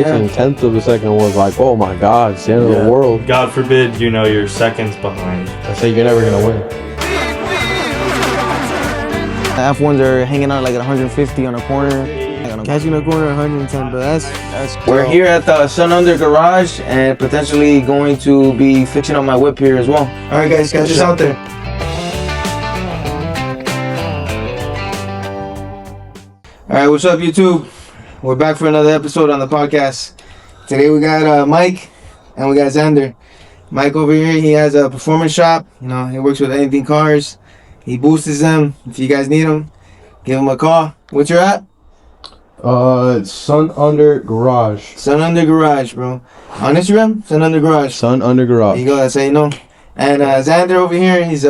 and tenth of a second was like, oh my God, it's the end of the world. God forbid, you're seconds behind. I say you're never gonna win. The F1s are hanging out like at 150 on a corner. Catching a corner at 110, but that's cool. We're here at the Sun Under Garage and potentially going to be fixing up my whip here as well. Alright guys, catch us out there. Alright, what's up YouTube? We're back for another episode on the podcast. Today we got Mike and we got Zander. Mike over here, he has a performance shop. He works with Indycars. He boosts them. If you guys need them, give him a call. What's your at? Sun Under Garage. Sun Under Garage, bro. On Instagram, Sun Under Garage. Sun Under Garage. There you go. That's how you know. And Zander over here, he's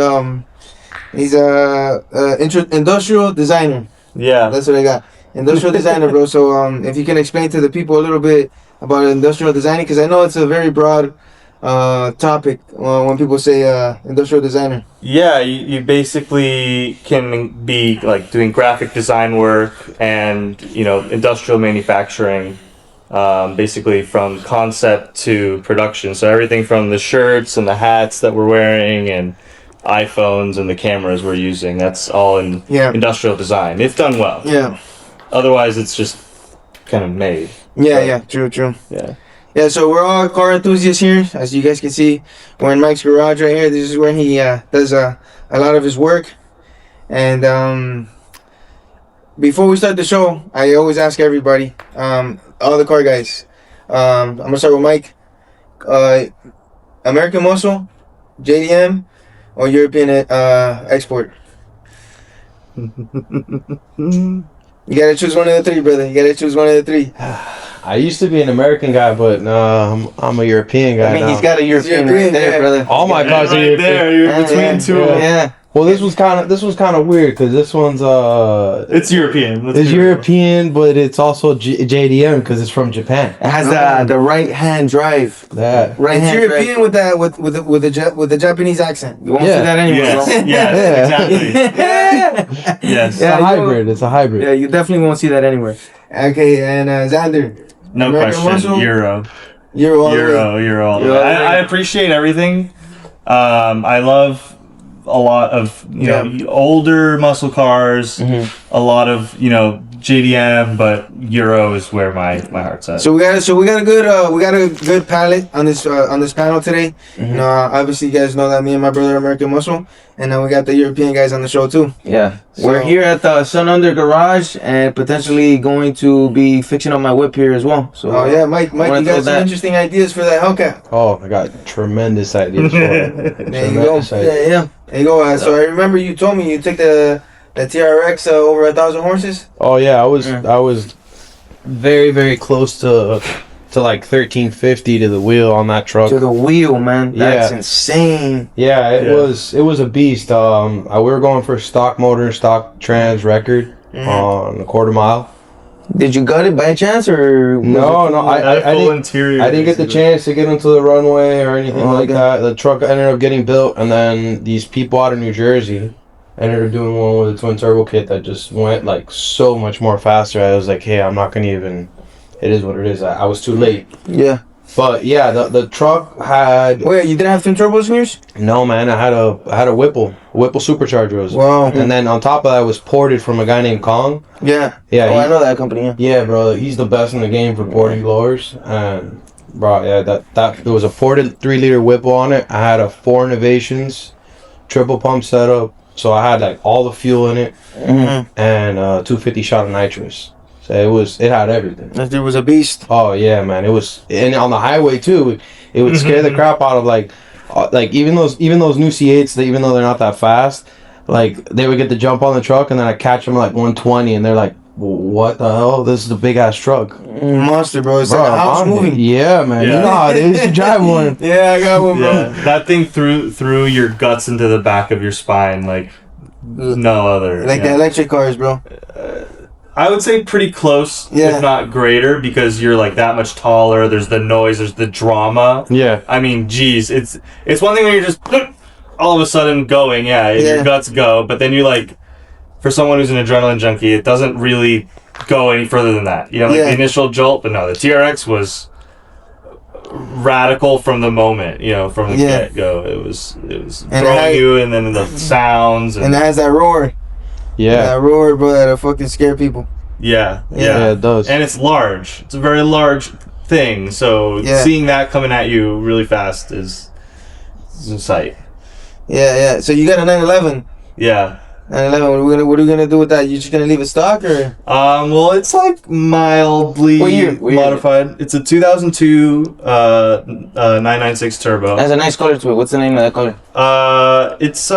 industrial designer. Yeah, That's what I got. Industrial designer, bro. So if you can explain to the people a little bit about industrial designing, because I know it's a very broad topic when people say industrial designer. Yeah, you basically can be like doing graphic design work and industrial manufacturing, basically from concept to production. So everything from the shirts and the hats that we're wearing and iPhones and the cameras we're using, that's all in industrial design, if done well. Yeah. Otherwise, it's just kind of made. Yeah. True. Yeah. Yeah, so we're all car enthusiasts here. As you guys can see, we're in Mike's garage right here. This is where he does a lot of his work. And before we start the show, I always ask everybody, all the car guys. I'm going to start with Mike. American Muscle, JDM, or European export? You got to choose one of the three, brother. You got to choose one of the three. I used to be an American guy, but I'm a European guy now. He's got a European right there, brother. All my cars are European. There, you're between two of them. Yeah. Well, this was kind of weird because this one's It's European. It's European, but it's also JDM because it's from Japan. It has the right hand drive. That Right It's hand European drive. with the Japanese accent. You won't see that anywhere, Yes, bro. yes, exactly. Yes. it's a hybrid. It's a hybrid. Yeah, you definitely won't see that anywhere. Okay, and Zander. No American question. Muscle? Euro. You're all the way. Euro all the way. I appreciate everything. I love a lot of older muscle cars, a lot of JDM, but Euro is where my heart's at. So we got a good palette on this panel today. Obviously you guys know that me and my brother are American Muscle, and we got the European guys on the show too. Yeah. So- We're here at the Sun Under Garage and potentially going to be fixing up my whip here as well. So Oh yeah, Mike, wanna you throw got some that- interesting ideas for that Hellcat. Oh, I got tremendous ideas for it. There you go. Tremendous ideas. Yeah. There you go. So I remember you told me you took the TRX over 1,000 horses. Oh yeah, I was very, very close to like 1350 to the wheel on that truck. to the wheel, man. That's Yeah. insane. Yeah, it was a beast. We were going for stock motor, stock trans record on a quarter mile. Did you gut it by chance or No, I full didn't. interior. I didn't get the chance to get into the runway or anything like that. The truck ended up getting built, and then these people out of New Jersey ended up doing one with a twin turbo kit that just went like so much more faster. I was like, hey, I'm not gonna even. It is what it is. I was too late. Yeah. But yeah, the truck had Wait, you didn't have twin turbos in yours? no, man. I had a Whipple supercharger. Was Wow. and then on top of that, it was ported from a guy named Kong. Yeah. Yeah, I know that company. Yeah. Yeah, bro, he's the best in the game for porting blowers. And bro, yeah, that there was a ported 3-liter Whipple on it. I had a 4 Innovations triple pump setup, so I had like all the fuel in it and 250 shot of nitrous. So it had everything. That dude was a beast. Oh yeah, man, it was, and on the highway too, it would scare the crap out of like even those new C8s, even though they're not that fast, like they would get the jump on the truck and then I catch them like 120 and they're like, what the hell? This is a big ass truck. Monster, bro. It's Bro, like a house I'm- moving. Yeah, man. Yeah. You know how it is to drive one. Yeah, I got one, bro. Yeah, that thing threw your guts into the back of your spine like no other. Like the electric cars, bro. I would say pretty close, Yeah. if not greater, because you're like that much taller. There's the noise, there's the drama. Yeah. I mean, geez, it's one thing when you're just all of a sudden going, Yeah. your guts go, but then you like, for someone who's an adrenaline junkie, it doesn't really go any further than that. You know, like the initial jolt, but no, the TRX was radical from the moment, you know, from the get-go. It was throwing you, and then the sounds. And it has that roar. Yeah. That roar, bro, that'll fucking scare people. Yeah, it does. And it's large. It's a very large thing, so seeing that coming at you really fast is a sight. Yeah. So you got a 911. Yeah. 911. What are we gonna do with that? You just gonna leave it stock or? Well, it's like mildly modified. It's a 2002 996 turbo. It has a nice color to it. What's the name of that color? It's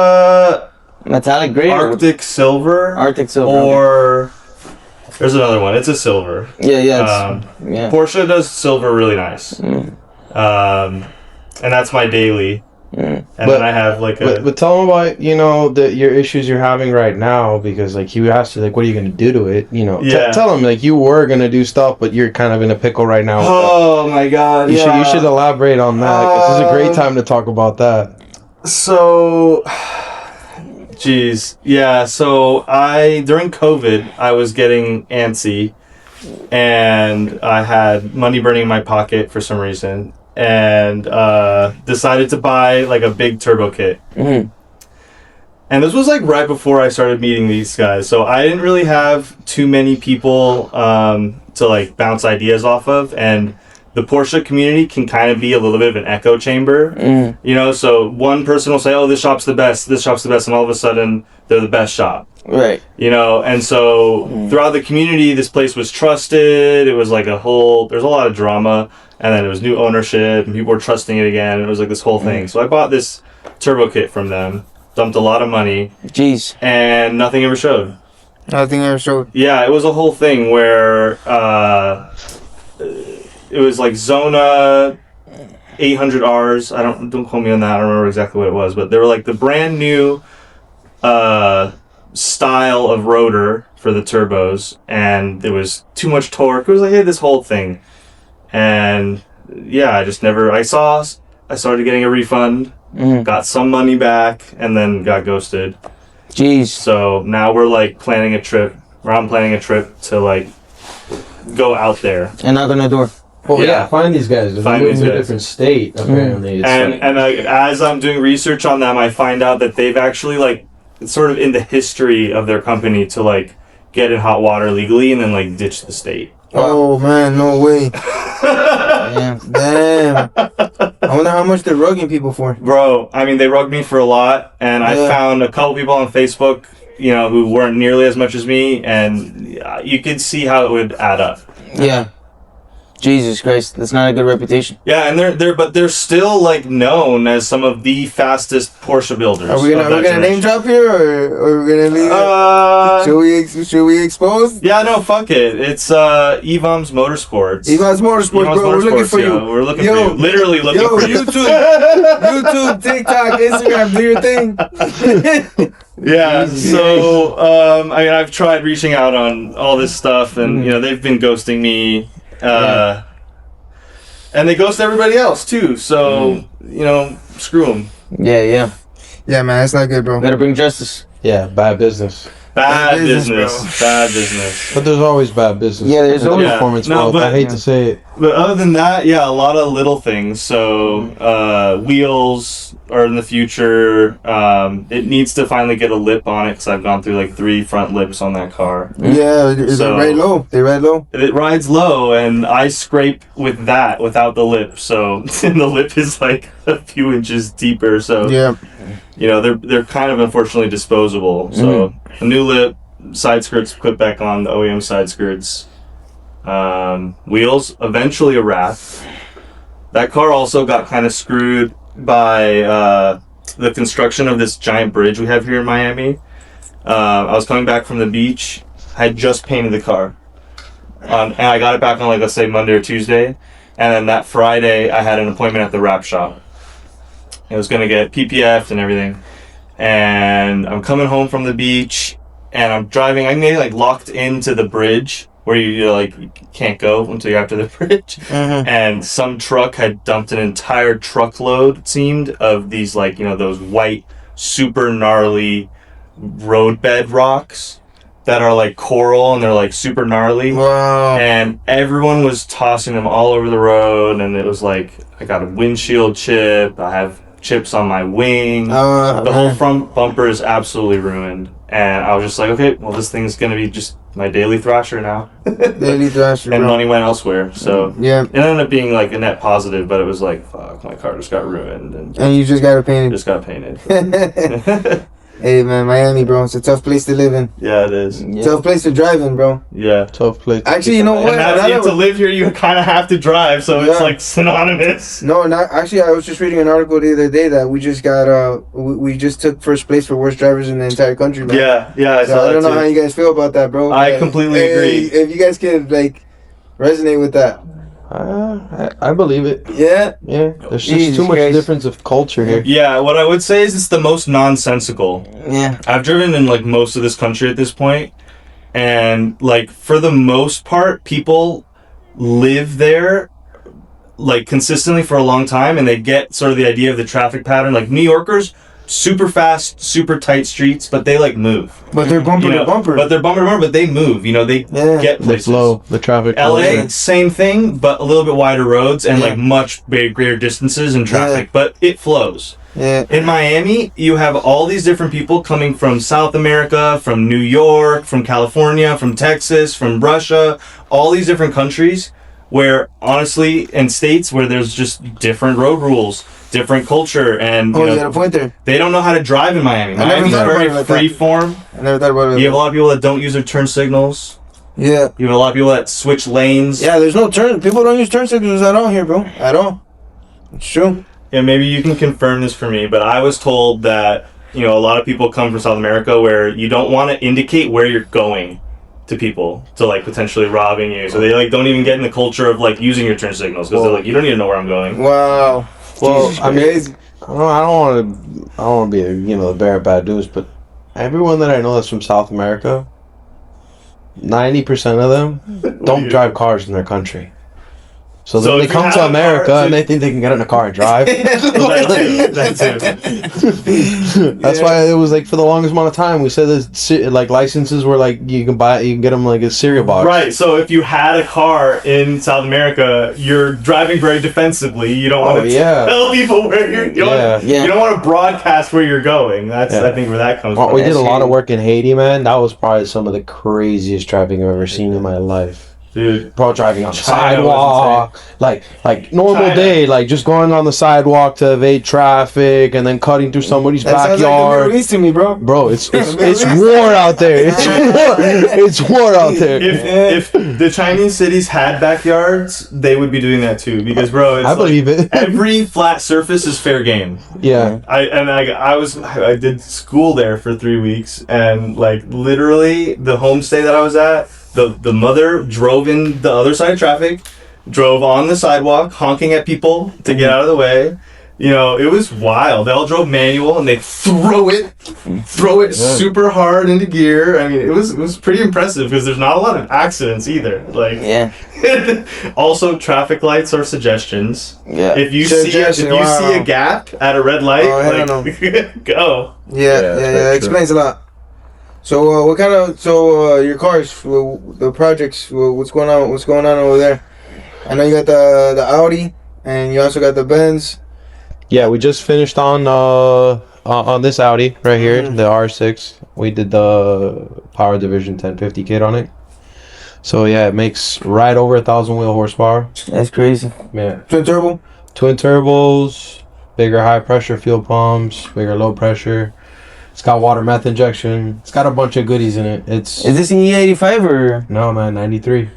metallic gray. Arctic silver. Arctic silver. Or there's another one. It's a silver. Yeah. Porsche does silver really nice. And that's my daily. And then I have like but tell him about, you know, your issues you're having right now, because like he asked you, like, what are you going to do to it, you know? Tell him like you were going to do stuff, but you're kind of in a pickle right now. Oh my god. You should elaborate on that, because this is a great time to talk about that. So so during COVID I was getting antsy, and I had money burning in my pocket for some reason, and decided to buy like a big turbo kit. And this was like right before I started meeting these guys, so I didn't really have too many people to like bounce ideas off of, and the Porsche community can kind of be a little bit of an echo chamber, you know, so one person will say, oh, this shop's the best, and all of a sudden they're the best shop. Right. You know, and so throughout the community, this place was trusted. It was like there's a lot of drama, and then it was new ownership, and people were trusting it again. It was like this whole thing. So I bought this turbo kit from them, dumped a lot of money. Jeez. And nothing ever showed. Nothing ever showed. Yeah, it was a whole thing where it was like Zona 800Rs. Don't quote me on that. I don't remember exactly what it was, but they were like the brand new style of rotor for the turbos, and it was too much torque. It was like, hey, this whole thing, and I started getting a refund, got some money back, and then got ghosted. Jeez. So now we're like I'm planning a trip to like go out there and knock on the door. Well, find these guys. They're moving to a different state, apparently. And as I'm doing research on them, I find out that they've actually like, it's sort of in the history of their company to like get in hot water legally and then like ditch the state. Oh man, no way. Damn. I wonder how much they're rugging people for. Bro, I mean, they rugged me for a lot, and I found a couple people on Facebook, you know, who weren't nearly as much as me, and you could see how it would add up. Yeah. Jesus Christ, that's not a good reputation. Yeah, and they're still like known as some of the fastest Porsche builders. Are we gonna name drop here, or we're gonna leave it? Should we expose? Yeah, no, fuck it. It's Evom's Motorsports. Evom's Motorsports, bro. We're looking for you. We're looking for you. Literally looking for you. YouTube, TikTok, Instagram, do your thing. Yeah, so I mean, I've tried reaching out on all this stuff, and you know, they've been ghosting me. And they ghost everybody else too, so you know, screw them. Yeah, man, that's not good, bro. Gotta bring justice. Yeah, bad business. Bad business. But there's always bad business. Yeah, there's always performance. No, but I hate to say it. But other than that, a lot of little things. So wheels are in the future. It needs to finally get a lip on it, because I've gone through like 3 front lips on that car. Yeah, is it right low? They ride low? It rides low, and I scrape with that without the lip. So the lip is like a few inches deeper. So you know, they're kind of unfortunately disposable. So a new lip, side skirts put back on, the OEM side skirts. Wheels, eventually a wrap. That car also got kind of screwed by the construction of this giant bridge we have here in Miami. I was coming back from the beach. I had just painted the car. And I got it back on, like, let's say Monday or Tuesday. And then that Friday, I had an appointment at the wrap shop. It was going to get PPF'd and everything. And I'm coming home from the beach, and I'm driving. I'm getting like locked into the bridge where you can't go until you're after the bridge. And some truck had dumped an entire truckload, it seemed, of these, like, you know, those white, super gnarly roadbed rocks. that are like coral and they're like super gnarly. Wow. And everyone was tossing them all over the road, and it was like, I got a windshield chip, I have chips on my wing, the whole front bumper is absolutely ruined. And I was just like, okay, well, this thing's gonna be just my daily thrasher now. Daily thrasher, and bro. money went elsewhere, so Yeah. it ended up being like a net positive, but it was like, fuck, my car just got ruined, and you just got it painted. just got painted. Hey man, Miami, bro. It's a tough place to live in. Yeah, it is. Yeah. Tough place to drive in, bro. Yeah. Tough place. Actually, you know what? And to live here, you kind of have to drive, so it's Yeah. like synonymous. No, not actually. I was just reading an article the other day that we just got we just took first place for worst drivers in the entire country, man. Yeah, I So saw I don't that know how too. you guys feel about that, bro. I but, completely hey, agree. If you guys could like resonate with that, I believe it. yeah. Yeah, there's just Jesus too much Christ. difference of culture here. Yeah, what I would say is it's the most nonsensical. Yeah. I've driven in like most of this country at this point, and like for the most part, people live there like consistently for a long time, and they get sort of the idea of the traffic pattern. Like New Yorkers, super fast, super tight streets, but they like move. But they're bumper You know, to bumper. But they're bumper to bumper, but they move. You know, they Yeah. get The places. flow, the traffic. LA, flow. same thing, but a little bit wider roads and Yeah. like much greater distances in traffic, but it flows. yeah. In Miami, you have all these different people coming from South America, from New York, from California, from Texas, from Russia, all these different countries where honestly, in states where there's just different road rules, different culture, and Oh, you you know, got a point there. they don't know how to drive in Miami. I never Miami's thought about very it like that. free form. I never thought about it. You have a lot of people that don't use their turn signals. Yeah. You have a lot of people that switch lanes. Yeah, there's no turn. People don't use turn signals at all here, bro. At all. It's true. Yeah, maybe you can confirm this for me, but I was told that, you know, a lot of people come from South America where you don't want to indicate where you're going to people to like potentially robbing you. So they like don't even get in the culture of like using your turn signals because they're like, you don't need to know where I'm going. Wow. Well, Jesus I mean, Christ. I don't want to be the bearer of bad news, but everyone that I know that's from South America, 90% of them don't drive cars in their country. So then So they if you come have to a America car, and they think they can get in a car and drive. That's it. That's why it was like for the longest amount of time we said that like licenses were like you can get them like a cereal box. Right, so if you had a car in South America, you're driving very defensively. You don't want to tell people where you're going. Yeah. You don't want to broadcast where you're going. That's I think where that comes Well, from. we did a lot of work in Haiti, man. That was probably some of the craziest driving I've ever seen in my life. Dude. Bro, driving on the China sidewalk, like normal China. day, like just going on the sidewalk to evade traffic and then cutting through somebody's That sounds like the backyard. Middle East to me, bro. Bro, it's war out there. It's war out there. If the Chinese cities had backyards, they would be doing that too. Because bro, it's I believe it. every flat surface is fair game. Yeah. I did school there for 3 weeks, and like literally the homestay that I was at, the mother drove in the other side of traffic, drove on the sidewalk, honking at people to get out of the way. You know, it was wild. They all drove manual and they throw it super hard into gear. I mean, it was pretty impressive because there's not a lot of accidents either. Like, Yeah. also traffic lights are suggestions. Yeah. If you see a gap at a red light, go. Yeah. It explains a lot. So, what kind of your cars, the projects, what's going on? What's going on over there? I know you got the Audi, and you also got the Benz. Yeah, we just finished on this Audi right here, the R6. We did the Power Division 1050 kit on it. So yeah, it makes right over 1,000 wheel horsepower. That's crazy. Yeah. Twin turbo. Twin turbos, bigger high pressure fuel pumps, bigger low pressure. It's got water meth injection. It's got a bunch of goodies in it. Is this an E85 or? No, man, 93.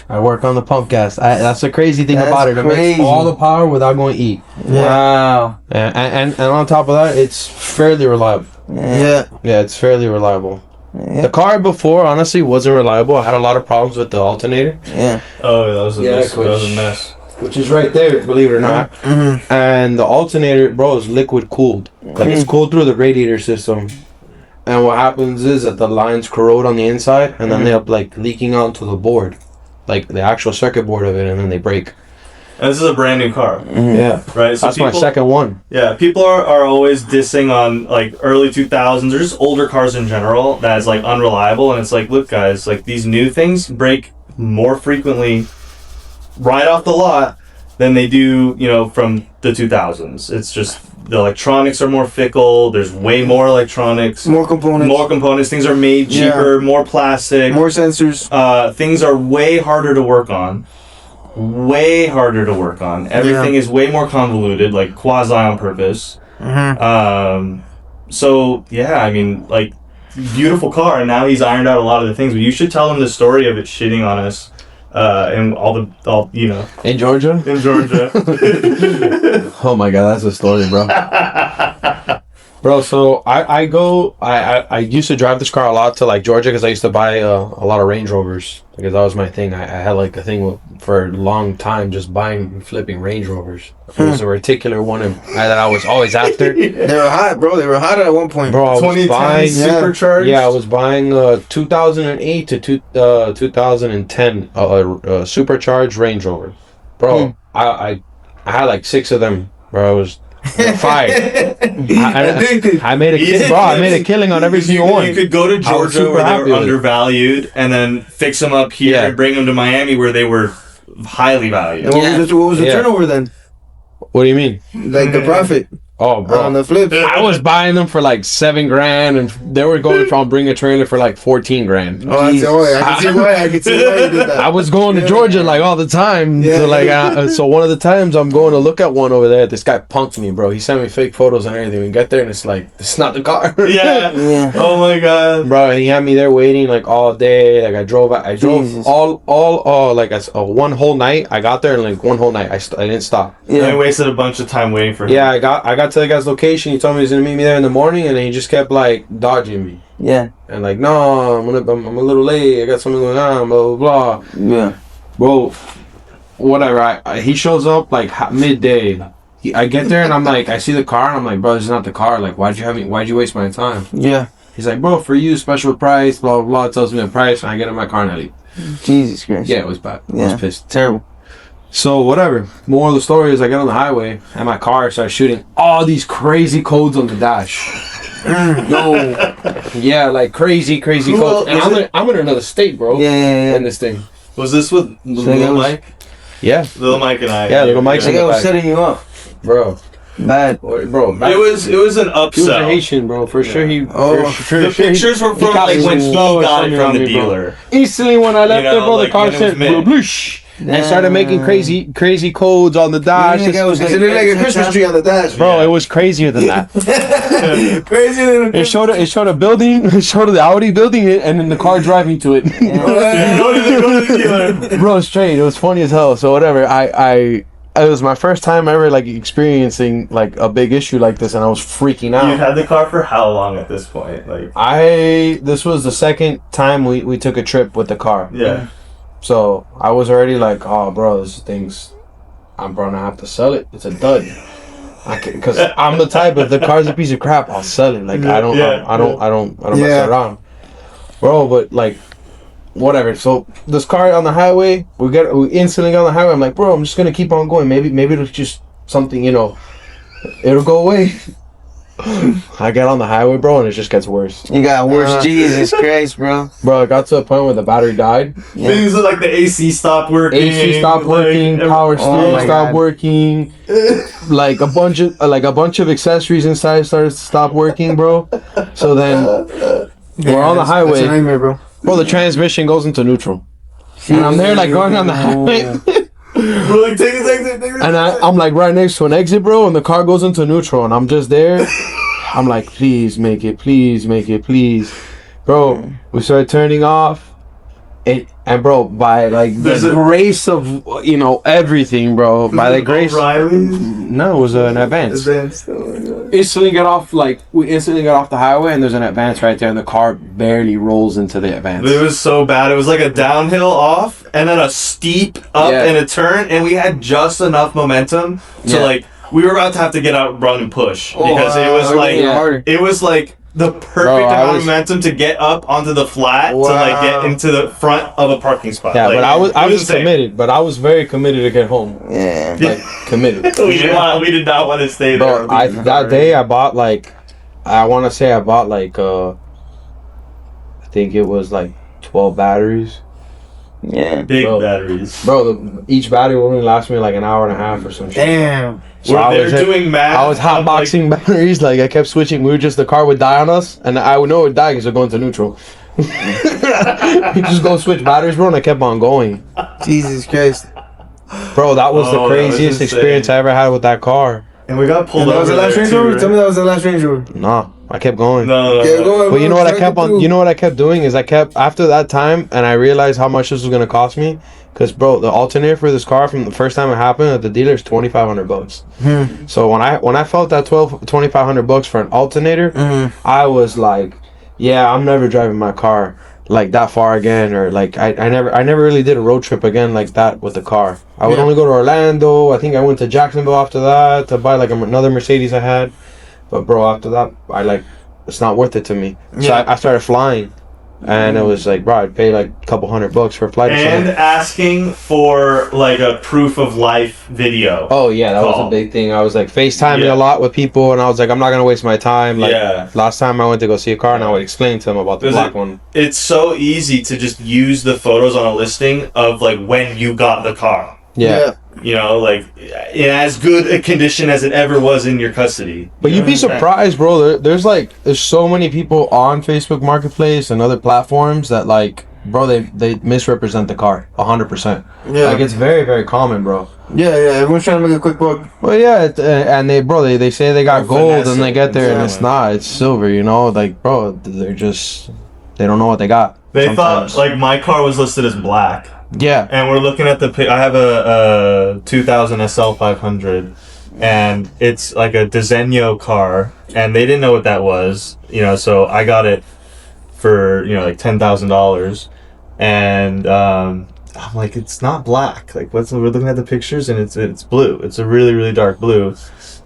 I work on the pump gas. That's the crazy thing That's about it. It makes crazy. all the power without going to eat. Wow. And on top of that, it's fairly reliable. Yeah. Yeah, it's fairly reliable. Yeah. The car before, honestly, wasn't reliable. I had a lot of problems with the alternator. Yeah. Oh, that was a mess. Which is right there, believe it or not. Mm-hmm. And the alternator, bro, is liquid cooled. Like it's cooled through the radiator system. And what happens is that the lines corrode on the inside, and then they end up like leaking onto the board, like the actual circuit board of it, and then they break. And this is a brand new car. Yeah. Right? So That's my second one. Yeah, people are always dissing on like early 2000s or just older cars in general that's like unreliable, and it's like, look guys, like these new things break more frequently right off the lot than they do, you know, from the 2000s. It's just the electronics are more fickle. There's way more electronics, More components. Things are made cheaper, more plastic, More sensors. things are way harder to work on. Everything is way more convoluted, like quasi on purpose. So yeah, I mean, like, beautiful car, and now he's ironed out a lot of the things. But you should tell him the story of it shitting on us, and all you know, In Georgia? in Georgia. Oh my god, that's a story, bro. Bro, so I used to drive this car a lot to like Georgia because I used to buy a lot of Range Rovers because that was my thing. I had like a thing for a long time just buying and flipping Range Rovers. It was a particular one that I was always after. They were hot, bro. They were hot at one point. Bro, I was buying supercharged. Yeah, I was buying 2008 to 2010 supercharged Range Rover. Bro, I had like 6 of them. Bro, I was fire. I made a killing on every single one. You could go to Georgia where they were undervalued, and then fix them up here and bring them to Miami where they were highly valued. And what was the turnover then? What do you mean? Like the profit Oh, bro. on the flip. I was buying them for like $7,000, and they were going from bring a trailer for like $14,000. Oh, I can see why. I can see why you did that. I was going to Georgia like all the time. Yeah. So like, so one of the times I'm going to look at one over there. This guy punked me, bro. He sent me fake photos and everything. We get there and it's like, it's not the car. Yeah. Oh my god. Bro, and he had me there waiting like all day. Like I drove Jesus. all like one whole night. I got there and like one whole night I didn't stop. I wasted a bunch of time waiting for him. Yeah, I got to the guy's location. He told me he was gonna meet me there in the morning, and then he just kept like dodging me. Yeah. And like, no, I'm a little late. I got something going on. Blah blah blah. Yeah. Bro, whatever. He shows up like midday. I get there and I'm like, I see the car and I'm like, bro, this is not the car. Like, why'd you waste my time? Yeah. He's like, bro, for you, special price. Blah blah blah. Tells me the price, and I get in my car and I leave. Jesus Christ. Yeah, it was bad. I Yeah. was pissed. Terrible. So whatever. Moral of the story is I get on the highway and my car starts shooting all these crazy codes on the dash. No. Yeah, like crazy codes. And I'm in another state, bro. Yeah. In this thing. Was this with Little Mike? Yeah. Little Mike and I. Yeah, Little Mike's That guy was setting you up. Bro. Bad. It Bro. was an He was a upsell. Haitian, bro. For sure he... The pictures were from like when he got it from the dealer. Instantly when I left there, bro, like, the car when it was said mid. bloosh. And started making crazy codes on the dash. Yeah, that guy was It looked like a Christmas tree on the dash. Bro, it was crazier than that. Crazy little. It showed a building, it showed the Audi building it, and then the car driving to it. Go to the dealer. Bro, straight. It was funny as hell. So whatever. It was my first time ever like experiencing like a big issue like this, and I was freaking out. You had the car for how long at this point? Like, This was the second time we took a trip with the car. yeah. So I was already like, oh, bro, this thing's, I'm gonna have to sell it. It's a dud. Because I'm the type, if the car's a piece of crap, I'll sell it. Like I don't mess around, bro. But like, whatever. So this car on the highway, we instantly got on the highway. I'm like, bro, I'm just gonna keep on going. Maybe it'll just something, it'll go away. I get on the highway, bro, and it just gets worse. You got worse. Jesus Christ, bro. Bro, it got to a point where the battery died. Yeah. Things like the AC stopped working. AC stopped working. Power steering my stopped God. working. Like a bunch of accessories inside started to stop working, bro. So then we're on the That's a highway. nightmare, bro. Bro, the transmission goes into neutral, and I'm there like going on the highway. We're like, take it. And I'm like right next to an exit, bro, and the car goes into neutral, and I'm just there. I'm like, please make it, please. Bro, we started turning off. And bro, by like the grace of, everything, bro. By the grace. O'Reilly's? No, it was an advance. We instantly got off the highway, and there's an advance right there, and the car barely rolls into the advance. It was so bad. It was like a downhill off, and then a steep up and a turn, and we had just enough momentum to like, we were about to have to get out, run, and push because it was like the perfect Bro, amount of momentum to get up onto the flat to like get into the front of a parking spot. Yeah, like, but I was insane. committed. But I was very committed to get home. Yeah. Like committed. we did not want to stay there. Bro, that day I bought like, I want to say I bought like, I think it was like 12 batteries. Yeah. Big Bro. batteries. Bro, each battery will only last me like an hour and a half or some shit. Damn. So They're doing math. I was hotboxing batteries. Like I kept switching. The car would die on us, and I would know it would die because they're going to neutral. You just go switch batteries, bro, and I kept on going. Jesus Christ. Bro, that was Oh, the that was craziest insane. experience I ever had with that car. And we got pulled And that over was the last there Range too, Rover? right? Tell me that was the last Range Rover. Nah, I kept going. No. Yeah, go on, But you know what I bro, kept take it on? through. You know what I kept doing is I kept after that time, and I realized how much this was gonna cost me. Cause bro, the alternator for this car from the first time it happened at the dealer is $2,500. So when I felt that $2,500 for an alternator, I was like, yeah, I'm never driving my car like that far again, or like I never really did a road trip again like that with the car. I would only go to Orlando. I think I went to Jacksonville after that to buy like another Mercedes I had. But bro, after that, it's not worth it to me. So I started flying. And it was like, bro, I'd pay like a couple $100 for a flight. And asking for like a proof of life video. Oh yeah, that was a big thing. I was like FaceTiming a lot with people, and I was like, I'm not gonna waste my time. Like last time I went to go see a car, and I would explain to them about the black one. It's so easy to just use the photos on a listing of like when you got the car. Yeah. You know, like in as good a condition as it ever was in your custody. But you'd be surprised, bro. There's so many people on Facebook Marketplace and other platforms that like, bro, they misrepresent the car 100%. Yeah. Like it's very, very common, bro. Yeah, everyone's trying to make a quick buck. Well, yeah, and they say they got gold and they get there and it's Exactly. not. It's silver, you know. Like, bro, they don't know what they got. They sometimes. thought like my car was listed as black. Yeah. And we're looking at I have a 2000 SL 500, and it's like a Diseño car, and they didn't know what that was, you know. So I got it for like $10,000, and I'm like, it's not black. Like, we're looking at the pictures, and it's blue. It's a really really dark blue,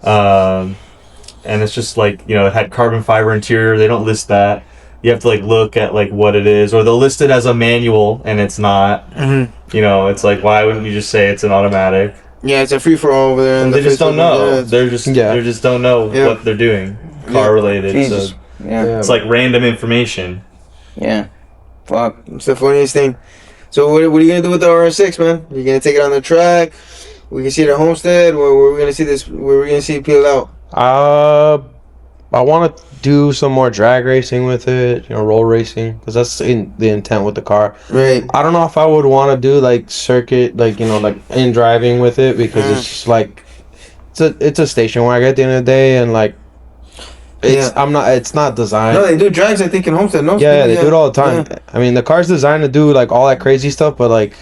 and it's just like it had carbon fiber interior. They don't list that. You have to like look at like what it is, or they'll list it as a manual and it's not. You know, it's like, why wouldn't you just say it's an automatic? Yeah, it's a free for all over there. And they just don't know. They just don't know Yeah. what they're doing, car related. Jesus. So Yeah. it's like random information. Yeah. Fuck. It's the funniest thing. So what are you gonna do with the RS6, man? You gonna take it on the track? We can see it at Homestead, or where we gonna see this? Where we gonna see it peel out? I want to do some more drag racing with it, roll racing, because that's the intent with the car. Right. I don't know if I would want to do like circuit, like like in driving with it, because it's just like it's a station wagon at the end of the day, and like it's not designed. No, they do drags. I think in Homestead. No. Yeah, they do it all the time. Yeah. I mean, the car's designed to do like all that crazy stuff, but like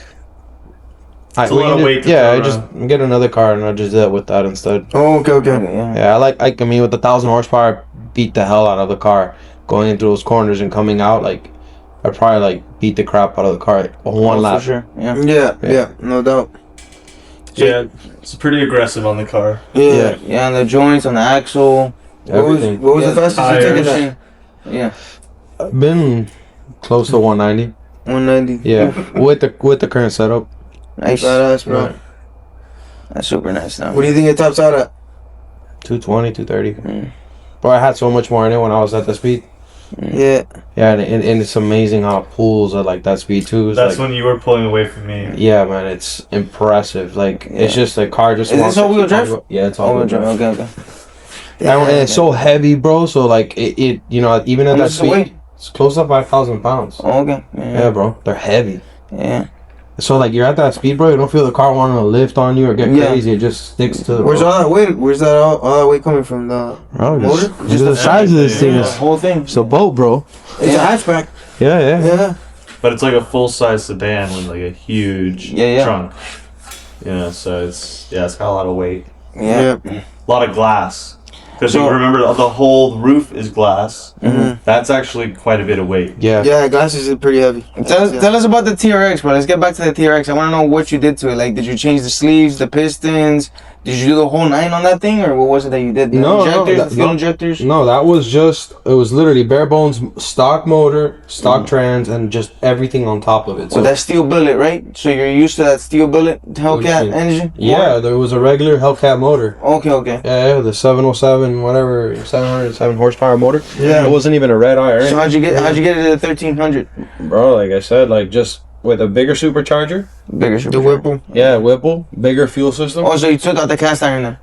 It's a lot of weight to I throw just get another car and I just do it with that instead. Oh, okay. Yeah. Yeah, I mean, with the 1,000 horsepower, beat the hell out of the car going into those corners and coming out. Like, I probably like beat the crap out of the car on one lap. For sure. Yeah. Yeah, no doubt. Yeah, it's pretty aggressive on the car. Yeah. Yeah, and the joints on the axle. Everything. What was the fastest you taken Tires. that? Yeah. I've been close to 190. 190. Yeah, with the current setup. Nice. Badass, bro. Right. That's super nice now. What do you think it tops out at? 220, 230. Mm. Bro, I had so much more in it when I was at the speed. Yeah. Yeah, and it's amazing how it pulls at like that speed too. It's That's like, when you were pulling away from me. yeah, man, it's impressive. Like it's just a car just. Is wants this to all-wheel keep drive? on go- Yeah, it's all-wheel drive. Okay. And it's so heavy, bro. So like it even at How that much is the weight? speed, it's close to 5,000 pounds. Oh, okay. Yeah, bro, they're heavy. Yeah. So like you're at that speed, bro. You don't feel the car wanting to lift on you or get Yeah. crazy. It just sticks to the. Where's all that weight? Where's that all that weight coming from? The Bro, motor? just the size of this thing The is. whole thing. It's a boat, bro. It's a hatchback. Yeah. Yeah. But it's like a full size sedan with like a huge Yeah. trunk. So it's got a lot of weight. Yeah. A lot of glass. Because So- you remember the whole roof is glass. Mhm. That's actually quite a bit of weight. Yeah. Yeah, glasses are pretty heavy. Tell us about the TRX, bro. Let's get back to the TRX. I want to know what you did to it. Like, did you change the sleeves, the pistons? Did you do the whole 9 on that thing, or what was it that you did? The injectors, the fuel injectors? No, that was just, it was literally bare bones stock motor, stock trans, and just everything on top of it. So that's steel billet, right? So you're used to that steel billet Hellcat engine? Yeah, there was a regular Hellcat motor. Okay. Yeah, the 707, whatever, 707 horsepower motor. Yeah. It wasn't even a red eye or anything. So how'd you get it to 1300? Bro, like I said, like just with a bigger supercharger. Bigger The Whipple. Yeah, Whipple, bigger fuel system. Oh, so you took out the cast iron then?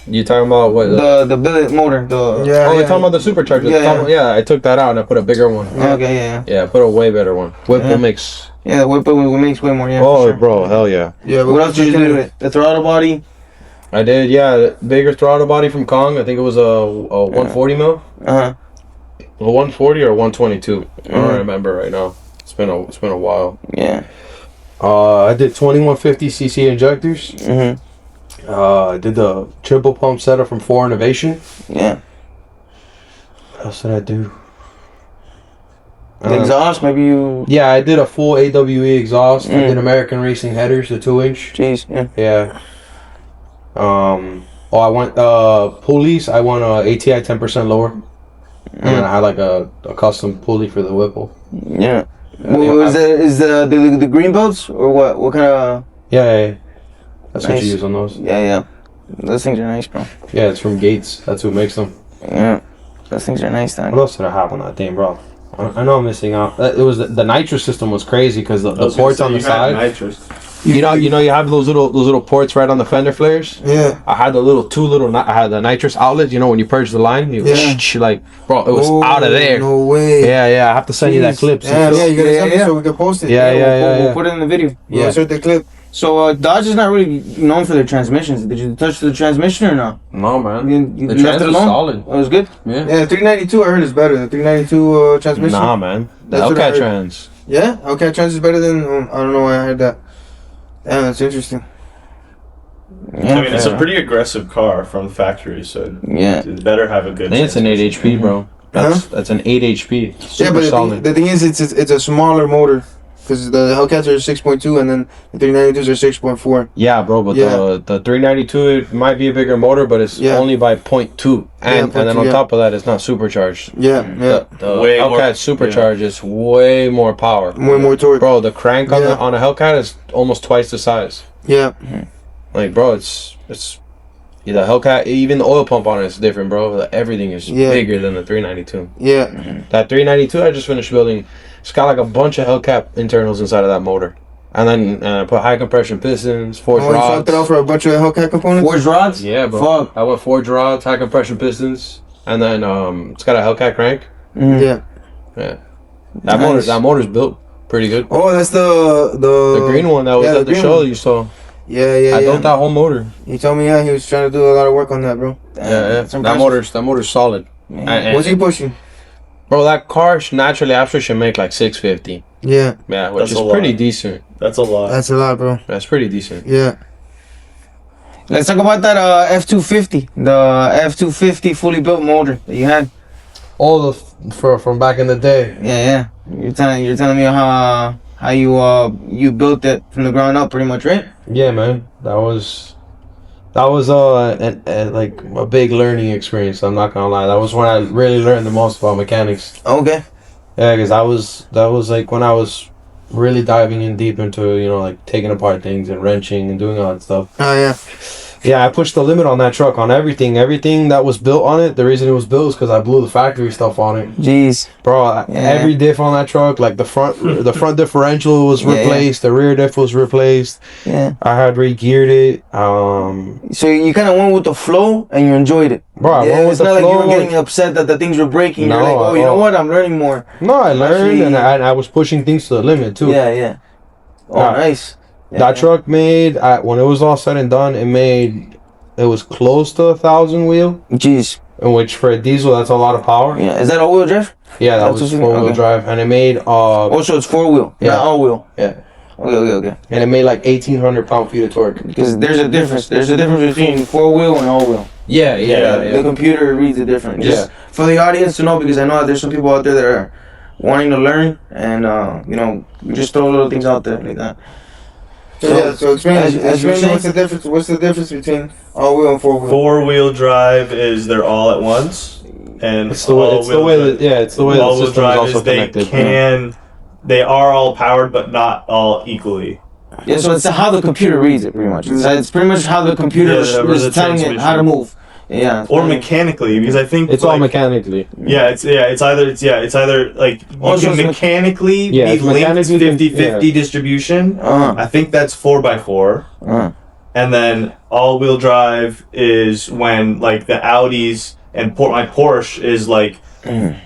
You talking about what? The billet motor. Yeah. You're talking about the supercharger. Yeah. I took that out and I put a bigger one. Okay, yeah. Yeah, I put a way better one. Whipple makes. Yeah, the Whipple makes way more. Yeah. Oh, for sure. bro, hell yeah. Yeah. What else did you do with it? The throttle body. I did, yeah. Bigger throttle body from Kong. I think it was a 140 mil. A 140 or 122. I don't remember right now. It's been a while. Yeah. I did 2150cc injectors. I did the triple pump setup from 4 Innovation. Yeah. What else did I do? The exhaust, maybe you. Yeah, I did a full AWE exhaust. I did American Racing headers, the 2-inch. Jeez, yeah. Yeah. I went pulleys. I went ATI 10% lower, and then I had like a custom pulley for the Whipple. Yeah. Is the green belts or what? What kind of? Yeah. That's what Nice. you use on those. Yeah. Those things are nice, bro. Yeah, it's from Gates. That's who makes them. Yeah. Those things are nice, What dog. else did I have on that thing, bro? I know I'm missing out. It was the nitrous system was crazy because the ports on the side. You know, you have those little ports right on the fender flares. Yeah. I had I had the nitrous outlets. You know, when you purge the line, you like, bro, it was out of there. No way. Yeah. I have to send you that clip. Yeah, you gotta send me so we can post it. We'll put it in the video. Yeah. Insert the clip. So Dodge is not really known for their transmissions. Did you touch the transmission or no? No, man. You The left trans it is alone? solid. It was good. Yeah. Yeah, the 392 I heard is better. The 392 transmission. Nah, man. The That's what I Hellcat heard. trans. Yeah? Okay, trans is better than I don't know why I heard that. Damn, that's interesting. Yeah. I mean, it's a pretty aggressive car from the factory, so Yeah. it better have a good. I think it's an 8 HP, bro. That's an 8 HP. Super Yeah, but solid. the thing is, it's a smaller motor. Because the Hellcats are 6.2 and then the 392s are 6.4. Yeah, bro, but the 392 it might be a bigger motor, but it's only by 0.2, and then on top of that, it's not supercharged. Yeah. The Way Hellcat more- supercharged is way more power. More torque. Bro, the crank on a Hellcat is almost twice the size. Yeah. Like, bro, it's the Hellcat. Even the oil pump on it is different, bro. Everything is bigger than the 392. Yeah. That 392 I just finished building. It's got like a bunch of Hellcat internals inside of that motor. And then I put high compression pistons, forged You swapped it out rods. for a bunch of Hellcat components? Forged rods? Yeah, bro. Fuck. I went forged rods, high compression pistons, and then it's got a Hellcat crank. Yeah. That motor's built pretty good. Oh, that's the green one that was the at the green show one. you saw. Yeah. I built that whole motor. He told me he was trying to do a lot of work on that, bro. Yeah. That motor's solid. And, What's he pushing? bro, that car naturally after should make like 650. Yeah. Yeah, which That's is a lot. pretty decent. That's a lot. That's a lot, bro. That's pretty decent. Yeah. Let's talk about that F250. The F250 fully built motor that you had. All from back in the day. Yeah. You're telling me how you built it from the ground up, pretty much, right? Yeah, man. That was like a big learning experience. I'm not gonna lie. That was when I really learned the most about mechanics. Okay. Yeah, because that was like when I was really diving in deep into like taking apart things and wrenching and doing all that stuff. Oh, yeah. Yeah, I pushed the limit on that truck on everything that was built on it. The reason it was built is because I blew the factory stuff on it. Jeez. Bro, every diff on that truck, like the front differential was replaced, the rear diff was replaced. Yeah. I had re-geared it. So you kind of went with the flow and you enjoyed it. Bro, I went with it's the not like you flow. were getting upset that the things were breaking. No, You're like, you know what? I'm learning more. No, I learned and I was pushing things to the limit too. Yeah. Oh, nice. Yeah, That truck made, when it was all said and done, it was close to 1,000 wheel. Jeez. In which for a diesel, that's a lot of power. Yeah. Is that all-wheel drive? Yeah, that was 4-wheel drive, and it made Also, it's 4-wheel, not all-wheel. Yeah. Okay. And it made like 1,800 pound-feet of torque. Because there's a difference. There's a difference between 4-wheel and all-wheel. Yeah. The computer reads it different. Just for the audience to know, because I know there's some people out there that are wanting to learn, and we just throw little things out there like that. So explain. As you Explain what's say- the difference. What's the difference between all wheel and four wheel? Four-wheel drive is they're all at once, and It's the way that it's the way the all-wheel system is drive also is they connected. they are all powered, but not all equally. Yeah, so it's how the computer reads it, pretty much. It's pretty much how the computer Yeah, is the telling it how to transmission. move. Yeah. Or mechanically, because I think It's all mechanically. it's either like you Also, can it's mechanically Yeah, be it's linked mechanically- 50-50 distribution. I think that's 4x4. And then all-wheel drive is when like the Audis and my Porsche is like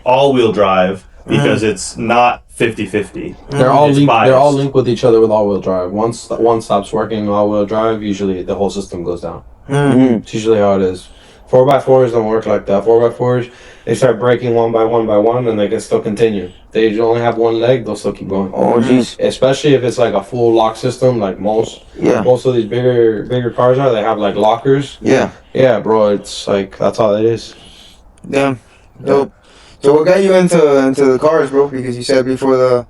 all-wheel drive because it's not 50-50. They're all It's linked. They're all biased. linked with each other with all-wheel drive. Once one stops working all-wheel drive, usually the whole system goes down. It's usually how it is. 4x4s don't work like that. 4x4s, they start breaking one by one, and they can still continue. They only have one leg, they'll still keep going. Oh, jeez. Especially if it's like a full lock system, like most of these bigger cars are. They have like lockers. Yeah. Yeah, bro. It's like that's all it is. Damn. Dope. So what got you into the cars, bro? Because you said before the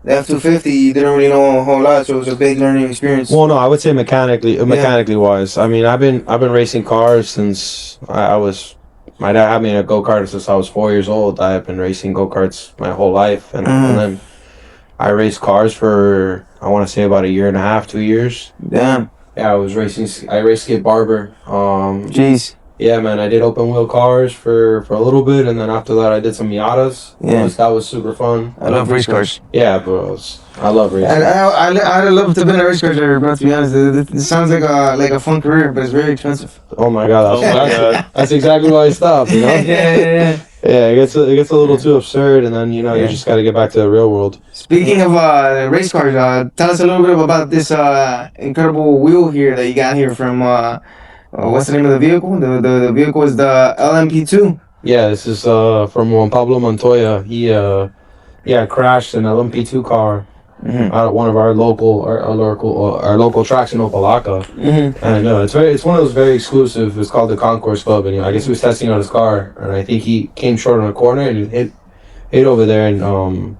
F-250, you didn't really know a whole lot, so it was a big learning experience. Well, no, I would say mechanically wise. I mean, I've been racing cars since I was. My dad had me in a go kart since I was 4 years old. I have been racing go karts my whole life, and then I raced cars for I want to say about a year and a half, 2 years. Damn. Yeah, I raced Skip Barber. Jeez. Yeah, man, I did open wheel cars for a little bit, and then after that, I did some Miatas. Yeah. That was super fun. I love race cars. Yeah, bro, I love racing. I'd love to be a race car driver, bro. To be honest, it sounds like a fun career, but it's very expensive. Oh my god, Oh my God. that's exactly why I stopped. You know? Yeah. Yeah, it gets a little too absurd, and then you just got to get back to the real world. Speaking of race cars, tell us a little bit about this incredible wheel here that you got here from. What's the name of the vehicle? The vehicle is the LMP2. Yeah, this is from Juan Pablo Montoya. He crashed an LMP2 car out at one of our local tracks in Opalaca. And it's one of those very exclusive. It's called the Concourse Club, and I guess he was testing out his car, and I think he came short on a corner and he hit over there, and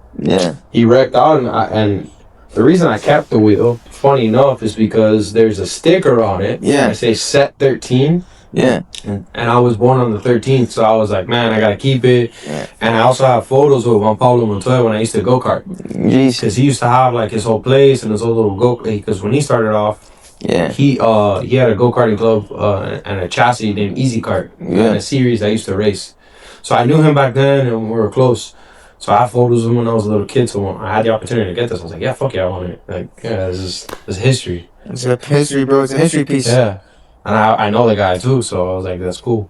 he wrecked out, and the reason I kept the wheel, funny enough, is because there's a sticker on it. Yeah. I say set 13. Yeah. And I was born on the 13th, so I was like, man, I gotta keep it. Yeah. And I also have photos with Juan Pablo Montoya when I used to go kart, Jeez. because he used to have like his whole place and his whole little go. Because when he started off, Yeah. he had a go karting club and a chassis named Easy Kart and a series I used to race. So I knew him back then, and we were close. So I have photos of him when I was a little kid. So when I had the opportunity to get this, I was like, yeah, fuck yeah, I want it. Like, yeah, this is history. It's a history, bro. It's a history piece. Yeah. And I know the guy too, so I was like, that's cool.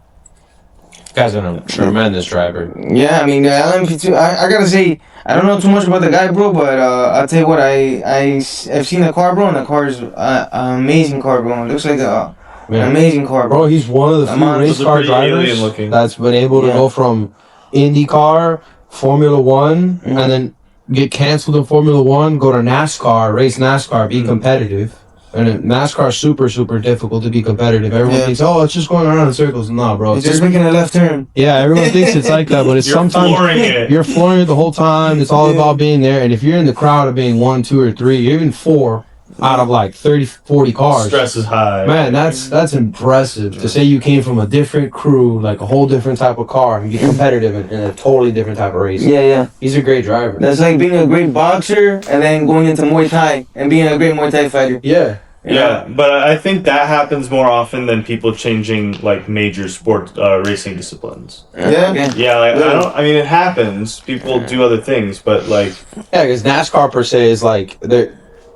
This guy's a tremendous driver. Yeah, I mean, the LMP2, I gotta say, I don't know too much about the guy, bro, but I'll tell you what, I've seen the car, bro, and the car is an amazing car, bro. It looks like an amazing car, bro. Bro, he's one of the few race Those are car pretty alien drivers looking. that's been able to go from Indycar, Formula One, and then get canceled in Formula One, go to NASCAR, race NASCAR, be competitive. And NASCAR is super, super difficult to be competitive. Everyone thinks, oh, it's just going around in circles. Nah, bro. It's just making a left turn. Yeah, everyone thinks it's like that, but it's You're sometimes flooring it. you're flooring it the whole time. It's all about being there. And if you're in the crowd of being 1, 2, or 3, even 4 out of like 30, 40 cars, Stress is high. man, that's impressive. To say you came from a different crew, like a whole different type of car, and be competitive in a totally different type of race. Yeah. He's a great driver. That's like being a great boxer and then going into Muay Thai and being a great Muay Thai fighter. Yeah. Yeah, but I think that happens more often than people changing like major sport racing disciplines. Yeah. Yeah, like I mean, it happens. People do other things, but like, Yeah, because NASCAR per se is like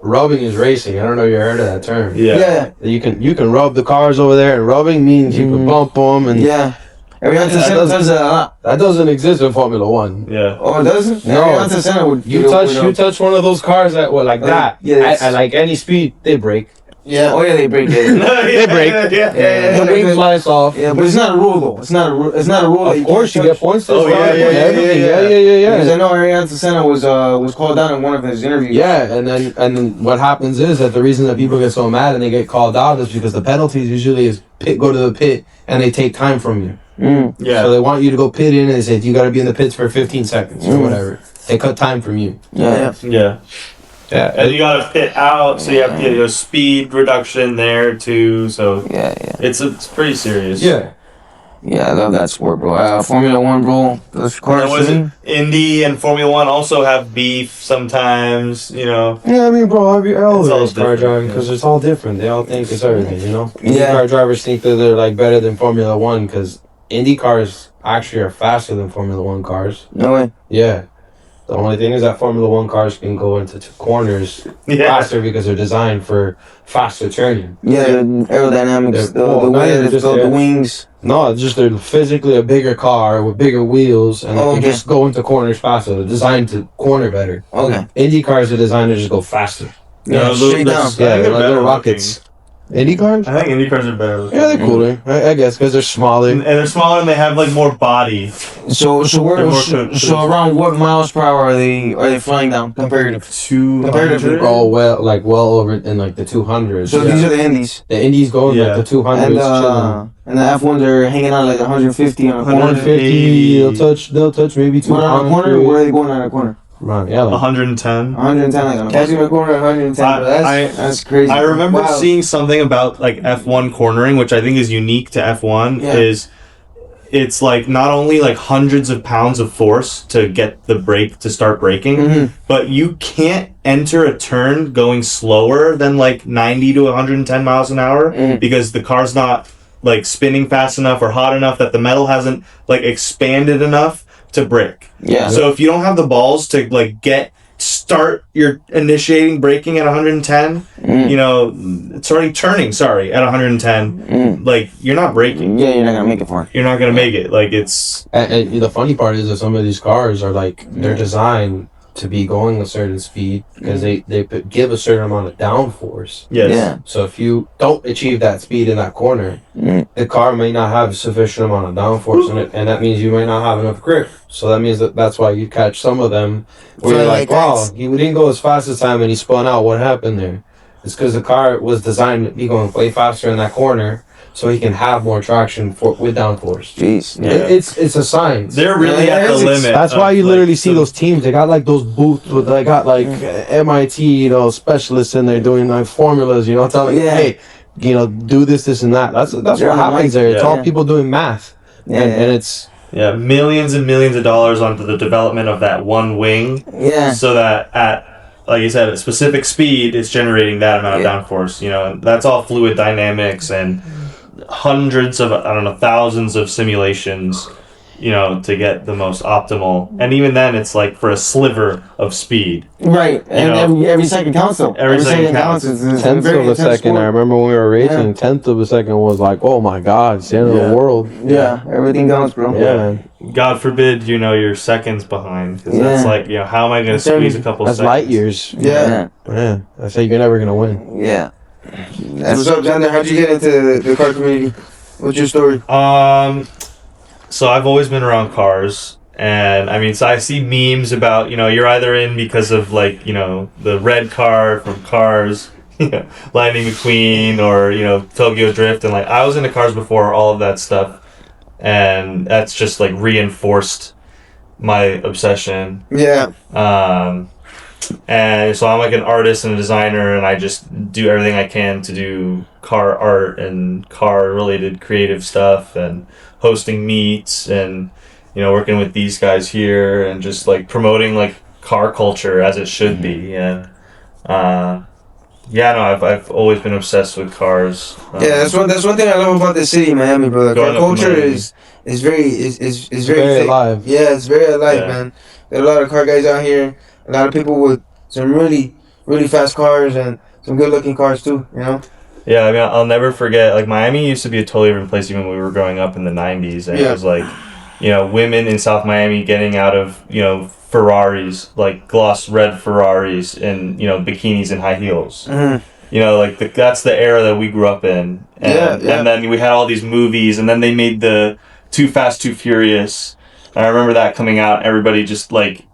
rubbing is racing. I don't know if you heard of that term. yeah. You can rub the cars over there, and rubbing means you can bump them, and Ariana Senna does that a lot. that doesn't exist in Formula One. Yeah. Oh, it doesn't? No. Ariana Senna would You touch one of those cars that like that. At like any speed, they break. Yeah. Oh, yeah, they break it. They break. Yeah. The wing flies off. Yeah, but it's not a rule, though. It's not a rule. It's not a rule. Of course, you get points. Oh, yeah, Because I yeah. know Ariana Senna was called out in one of his interviews. Yeah, and then what happens is that the reason that people get so mad and they get called out is because the penalties usually is go to the pit and they take time from you. Yeah. So they want you to go pit in and they say you got to be in the pits for 15 seconds or whatever. They cut time from you. Yeah. Yeah. Yeah, And you got to pit out, so you have to get speed reduction there too. So Yeah. it's pretty serious. yeah. Yeah, I love that sport, bro. Formula One, bro. Those And cars, what is it? Indy and Formula One also have beef sometimes. Yeah, I mean, bro, I all always car different, driving yeah. because it's all different. They all think it's everything, you know? Yeah. IndyCar drivers think that they're like better than Formula One because Indy cars actually are faster than Formula One cars. No way. Yeah. The only thing is that Formula One cars can go into corners faster because they're designed for faster turning. Yeah, the aerodynamics, the way that it's built, the wings. No, it's just they're physically a bigger car with bigger wheels and they can just go into corners faster. They're designed to corner better. Okay. Indy cars are designed to just go faster. Yeah, straight down. Yeah, they're like little rockets. Indy cars? I think Indy cars are better. Yeah, they're cooler. I guess because they're smaller. And they're smaller and they have like more body. So around what miles per hour are they flying down comparatively? Comparatively. Oh well over in like the 200s. So these are the Indies. The Indies going like the 200s. And the F1s are hanging out like 150 on a corner. 150. They'll touch maybe 200. On a corner? Where are they going on a corner? Right, yeah, like 110. 110, like on a catching a corner, 110. That's crazy. I remember seeing something about like F1 cornering, which I think is unique to F1. Is it's like not only like hundreds of pounds of force to get the brake to start braking, but you can't enter a turn going slower than like 90 to 110 miles an hour because the car's not like spinning fast enough or hot enough that the metal hasn't like expanded enough to brake. Yeah. So if you don't have the balls to like start your initiating braking at 110, you know, starting turning, at 110, like you're not braking. Yeah, you're not gonna make it for it. You're not gonna make it. Like it's. And the funny part is that some of these cars are like they're designed to be going a certain speed because they give a certain amount of downforce. Yes. Yeah. So if you don't achieve that speed in that corner, the car may not have sufficient amount of downforce in it, and that means you might not have enough grip. So that means that's why you catch some of them where you're like, wow, he didn't go as fast this time and he spun out. What happened there? It's because the car was designed to be going way faster in that corner so he can have more traction with downforce. Jeez. Yeah. It's a science. They're really at the limit. That's why you literally see those teams. They got like those booths with they got like MIT, specialists in there doing like formulas, telling you, hey, do this and that. That's what happens there. It's all people doing math. And it's millions and millions of dollars onto the development of that one wing. Yeah. So that at, like you said, a specific speed, it's generating that amount of downforce. And that's all fluid dynamics and hundreds of, thousands of simulations, to get the most optimal. And even then, it's like for a sliver of speed. Right. And every second counts, though. Every second counts. It's tenth of a second. Sport. I remember when we were racing, tenth of a second was like, oh my God, it's the end of the world. Yeah, everything counts, bro. Yeah, man. God forbid, you're seconds behind. Because that's like, how am I going to squeeze a couple seconds? That's light years. Yeah. I say you're never going to win. Yeah. What's up, Zander? How'd you get into the car community? What's your story? So I've always been around cars, and so I see memes about, you're either in because of like, the red car from Cars, Lightning McQueen, or, Tokyo Drift, and like I was into cars before all of that stuff, and that's just like reinforced my obsession. Yeah. And so I'm like an artist and a designer, and I just do everything I can to do car art and car related creative stuff and hosting meets and, working with these guys here and just like promoting like car culture as it should be. And, I've always been obsessed with cars. That's one thing I love about the city of Miami, bro. Car culture is very thick. Alive. Yeah, it's very alive, man. There are a lot of car guys out here. A lot of people with some really, really fast cars and some good-looking cars too. Yeah, I'll never forget. Like Miami used to be a totally different place even when we were growing up in the '90s, and it was like, women in South Miami getting out of Ferraris, like gloss red Ferraris, and bikinis and high heels. Mm-hmm. That's the era that we grew up in. And then we had all these movies, and then they made the Too Fast, Too Furious. And I remember that coming out. Everybody just like.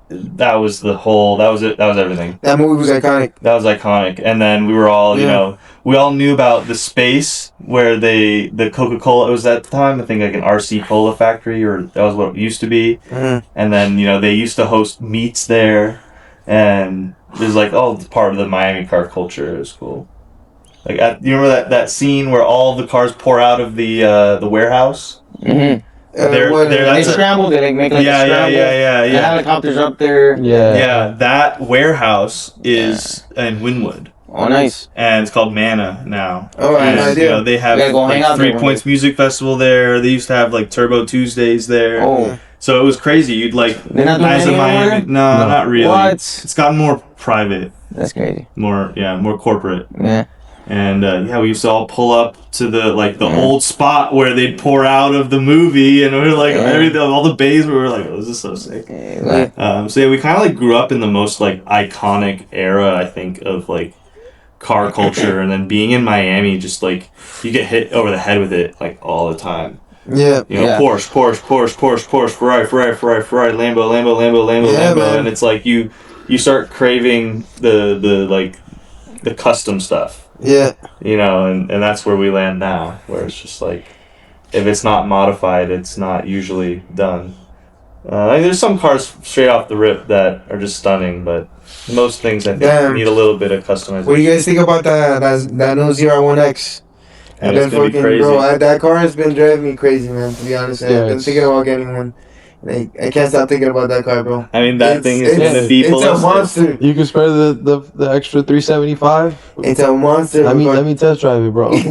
That was it. That was everything. That movie was iconic. That was iconic. And then we were all, we all knew about the space where the Coca-Cola, it was at the time, I think like an RC Cola factory, or that was what it used to be. Mm-hmm. And then, they used to host meets there. And is like part of the Miami car culture. It was cool. Like you remember that scene where all the cars pour out of the warehouse? Mm-hmm. They scramble. They make like a scramble. Yeah. The helicopters up there. Yeah. That warehouse is in Wynwood. Oh, nice. And it's called Mana now. Oh, I had no idea. You know, they have like 3 Points Music Festival there. They used to have like Turbo Tuesdays there. Oh. So it was crazy. You'd like They're not doing as a Miami. No, not really. What? It's gotten more private. That's crazy. More corporate. Yeah. And we used to all pull up to the old spot where they'd pour out of the movie, and we were like everything, all the bays. We were like, "Oh, this is so sick." We kind of like grew up in the most like iconic era, I think, of like car culture, and then being in Miami, just like you get hit over the head with it like all the time. Yeah. You know, Porsche, Ferrari, Lambo, and it's like you start craving the custom stuff. Yeah. You know, and that's where we land now, where it's just like, if it's not modified, it's not usually done. There's some cars straight off the rip that are just stunning, but most things I think need a little bit of customization. What do you guys think about that new ZR1X? And it's gonna be crazy. Bro, that car has been driving me crazy, man, to be honest. I've been thinking about getting one. Like, I can't stop thinking about that car, bro. I mean, that thing is gonna be It's a monster. You can spare the extra $375. It's a monster. Let me test drive it, bro. Well,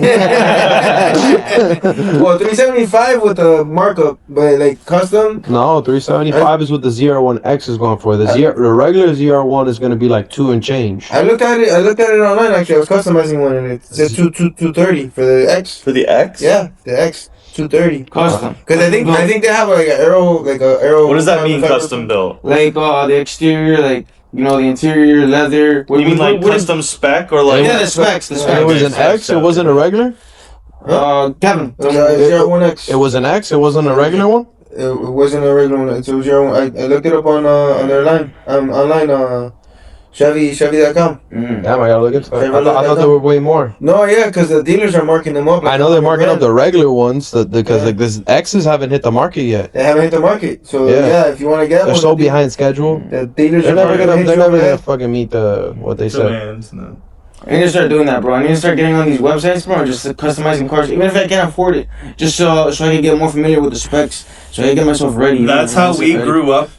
$375 with a markup, but like custom. No, $375 is what the ZR1X is going for. The regular ZR1 is gonna be like $2 and change. I looked at it online actually. I was customizing one, and it says $230 for the X. For the X? Yeah, the X. $230 custom. Because I think they have like an arrow. What does that mean, custom built? Like the exterior, like the interior leather. You mean like custom spec or like? Yeah, the specs. It was an X. It wasn't a regular. Kevin. ZR1X. It was an X. It wasn't a regular one. It wasn't a regular one. It was ZR1. I looked it up on their line. Online. Chevy.com. Damn, I gotta look into that. I thought there were way more. No, yeah, because the dealers are marking them up. Like, I know they're marking up the regular ones because like this X's haven't hit the market yet. They haven't hit the market, so if you want to get they're one, so behind schedule. The dealers They're never gonna hit fucking meet what they said. No. I need to start doing that, bro. I need to start getting on these websites, bro, just customizing cars, even if I can't afford it, just so I can get more familiar with the specs, so I can get myself ready. That's how we grew up